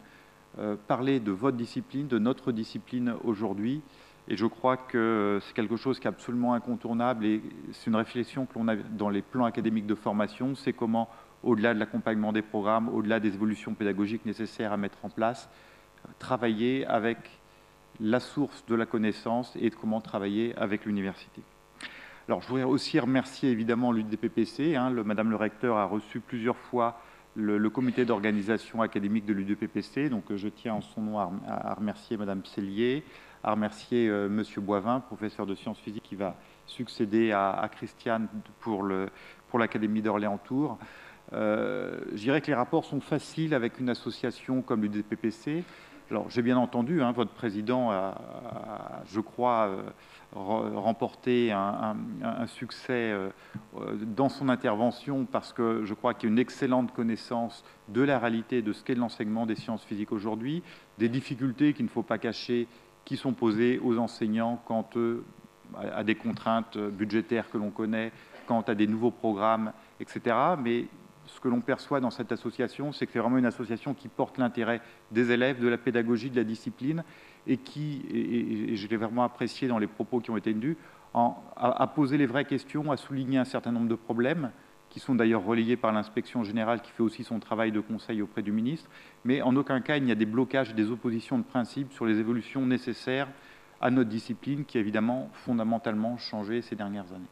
parler de votre discipline, de notre discipline aujourd'hui. Et je crois que c'est quelque chose qui est absolument incontournable et c'est une réflexion que l'on a dans les plans académiques de formation, c'est comment, au-delà de l'accompagnement des programmes, au-delà des évolutions pédagogiques nécessaires à mettre en place, travailler avec la source de la connaissance et de comment travailler avec l'université. Alors, je voudrais aussi remercier évidemment l'UDPPC. Madame le recteur a reçu plusieurs fois le comité d'organisation académique de l'UDPPC. Donc, je tiens en son nom à remercier Madame Cellier, à remercier Monsieur Boivin, professeur de sciences physiques, qui va succéder à Christiane pour l'Académie d'Orléans-Tours. Je dirais que les rapports sont faciles avec une association comme l'UDPPC. Alors, j'ai bien entendu, votre président a, je crois, remporté un succès dans son intervention parce que je crois qu'il y a une excellente connaissance de la réalité de ce qu'est l'enseignement des sciences physiques aujourd'hui, des difficultés qu'il ne faut pas cacher qui sont posées aux enseignants quant à des contraintes budgétaires que l'on connaît, quant à des nouveaux programmes, etc. Mais ce que l'on perçoit dans cette association, c'est que c'est vraiment une association qui porte l'intérêt des élèves, de la pédagogie, de la discipline, et qui, et je l'ai vraiment apprécié dans les propos qui ont été tenus, à poser les vraies questions, à souligner un certain nombre de problèmes, qui sont d'ailleurs relayés par l'inspection générale, qui fait aussi son travail de conseil auprès du ministre, mais en aucun cas il n'y a des blocages et des oppositions de principe sur les évolutions nécessaires à notre discipline, qui a évidemment fondamentalement changé ces dernières années.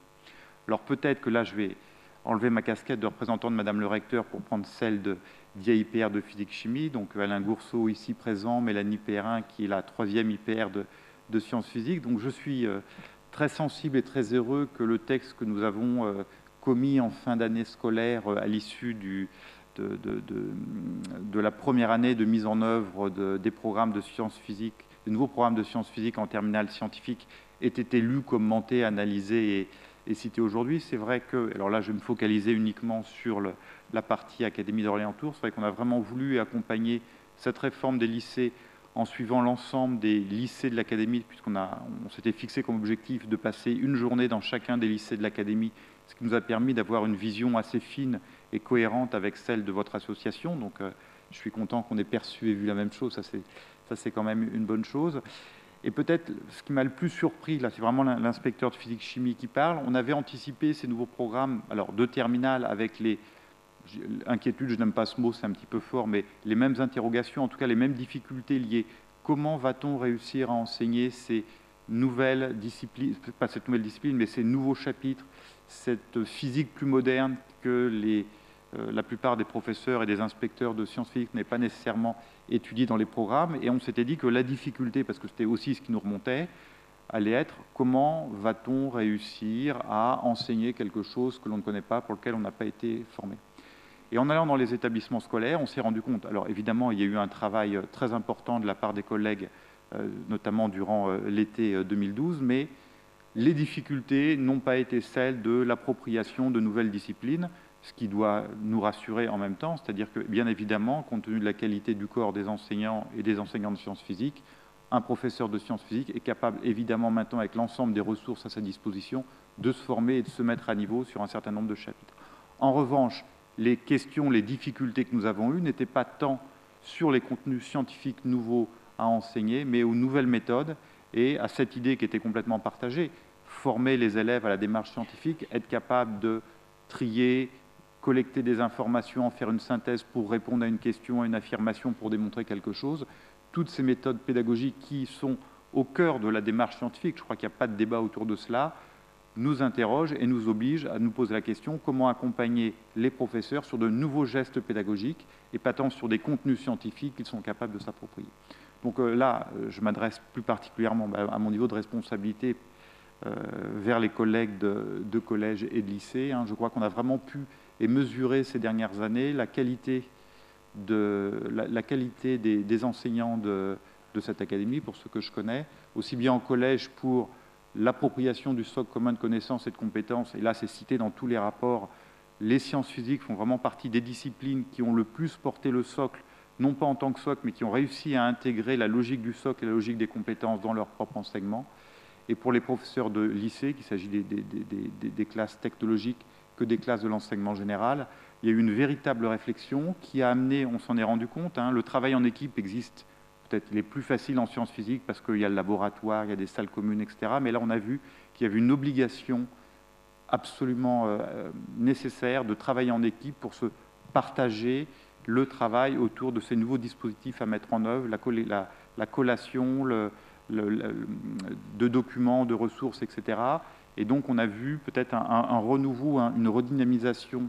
Alors peut-être que là je vais enlever ma casquette de représentant de Madame le recteur pour prendre celle d'IA-IPR de physique-chimie, donc Alain Gourceau ici présent, Mélanie Perrin qui est la 3e IPR de sciences physiques. Donc je suis très sensible et très heureux que le texte que nous avons commis en fin d'année scolaire à l'issue de la première année de mise en œuvre des programmes de sciences physiques, des nouveaux programmes de sciences physiques en terminale scientifique ait été lu, commenté, analysé et cité aujourd'hui. C'est vrai que, alors là je vais me focaliser uniquement sur la partie Académie d'Orléans-Tours, c'est vrai qu'on a vraiment voulu accompagner cette réforme des lycées en suivant l'ensemble des lycées de l'Académie, puisqu'on s'était fixé comme objectif de passer une journée dans chacun des lycées de l'Académie, ce qui nous a permis d'avoir une vision assez fine et cohérente avec celle de votre association. Donc je suis content qu'on ait perçu et vu la même chose, ça c'est quand même une bonne chose. Et peut-être ce qui m'a le plus surpris, là c'est vraiment l'inspecteur de physique-chimie qui parle, on avait anticipé ces nouveaux programmes alors de terminale avec les inquiétudes, je n'aime pas ce mot, c'est un petit peu fort, mais les mêmes interrogations, en tout cas les mêmes difficultés liées. Comment va-t-on réussir à enseigner ces nouvelles disciplines, pas cette nouvelle discipline, mais ces nouveaux chapitres, cette physique plus moderne que la plupart des professeurs et des inspecteurs de sciences physiques n'est pas nécessairement étudiée dans les programmes. Et on s'était dit que la difficulté, parce que c'était aussi ce qui nous remontait, allait être comment va-t-on réussir à enseigner quelque chose que l'on ne connaît pas, pour lequel on n'a pas été formé. Et en allant dans les établissements scolaires, on s'est rendu compte, alors évidemment il y a eu un travail très important de la part des collègues, notamment durant l'été 2012, mais les difficultés n'ont pas été celles de l'appropriation de nouvelles disciplines, ce qui doit nous rassurer en même temps, c'est-à-dire que, bien évidemment, compte tenu de la qualité du corps des enseignants et des enseignants de sciences physiques, un professeur de sciences physiques est capable, évidemment, maintenant, avec l'ensemble des ressources à sa disposition, de se former et de se mettre à niveau sur un certain nombre de chapitres. En revanche, les questions, les difficultés que nous avons eues n'étaient pas tant sur les contenus scientifiques nouveaux à enseigner, mais aux nouvelles méthodes et à cette idée qui était complètement partagée, former les élèves à la démarche scientifique, être capable de trier, collecter des informations, en faire une synthèse pour répondre à une question, à une affirmation, pour démontrer quelque chose. Toutes ces méthodes pédagogiques qui sont au cœur de la démarche scientifique, je crois qu'il n'y a pas de débat autour de cela, nous interrogent et nous obligent à nous poser la question comment accompagner les professeurs sur de nouveaux gestes pédagogiques et pas tant sur des contenus scientifiques qu'ils sont capables de s'approprier. Donc là, je m'adresse plus particulièrement à mon niveau de responsabilité vers les collègues de collège et de lycée. Je crois qu'on a vraiment pu et mesurer ces dernières années la qualité des enseignants de cette académie, pour ceux que je connais, aussi bien en collège pour l'appropriation du socle commun de connaissances et de compétences, et là c'est cité dans tous les rapports, les sciences physiques font vraiment partie des disciplines qui ont le plus porté le socle non pas en tant que SOC, mais qui ont réussi à intégrer la logique du SOC et la logique des compétences dans leur propre enseignement. Et pour les professeurs de lycée, qu'il s'agit des classes technologiques que des classes de l'enseignement général, il y a eu une véritable réflexion qui a amené, on s'en est rendu compte, hein, le travail en équipe existe, peut-être il est plus facile en sciences physiques parce qu'il y a le laboratoire, il y a des salles communes, etc. Mais là, on a vu qu'il y avait une obligation absolument nécessaire de travailler en équipe pour se partager le travail autour de ces nouveaux dispositifs à mettre en œuvre, la collation, de documents, de ressources, etc. Et donc, on a vu peut-être un renouveau, une redynamisation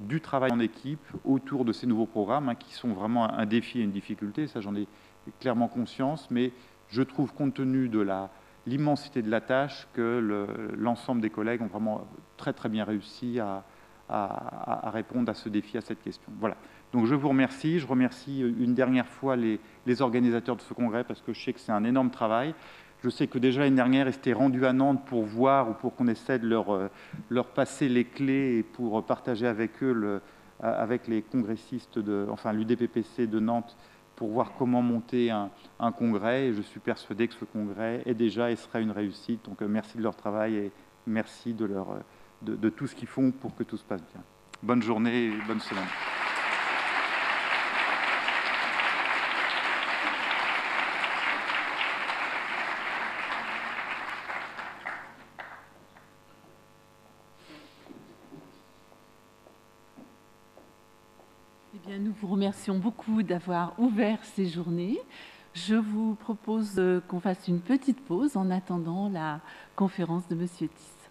du travail en équipe autour de ces nouveaux programmes, hein, qui sont vraiment un défi et une difficulté. Ça, j'en ai clairement conscience, mais je trouve, compte tenu de l'immensité de la tâche, que l'ensemble des collègues ont vraiment très, très bien réussi à répondre à ce défi, à cette question. Voilà. Donc, je vous remercie. Je remercie une dernière fois les organisateurs de ce congrès, parce que je sais que c'est un énorme travail. Je sais que déjà l'année dernière, ils s'étaient rendus à Nantes pour voir ou pour qu'on essaie de leur passer les clés et pour partager avec eux, avec les congressistes, enfin l'UDPPC de Nantes, pour voir comment monter un congrès. Et je suis persuadé que ce congrès est déjà et sera une réussite. Donc merci de leur travail et merci de tout ce qu'ils font pour que tout se passe bien. Bonne journée et bonne semaine. Eh bien, nous vous remercions beaucoup d'avoir ouvert ces journées. Je vous propose qu'on fasse une petite pause en attendant la conférence de Monsieur Tisse.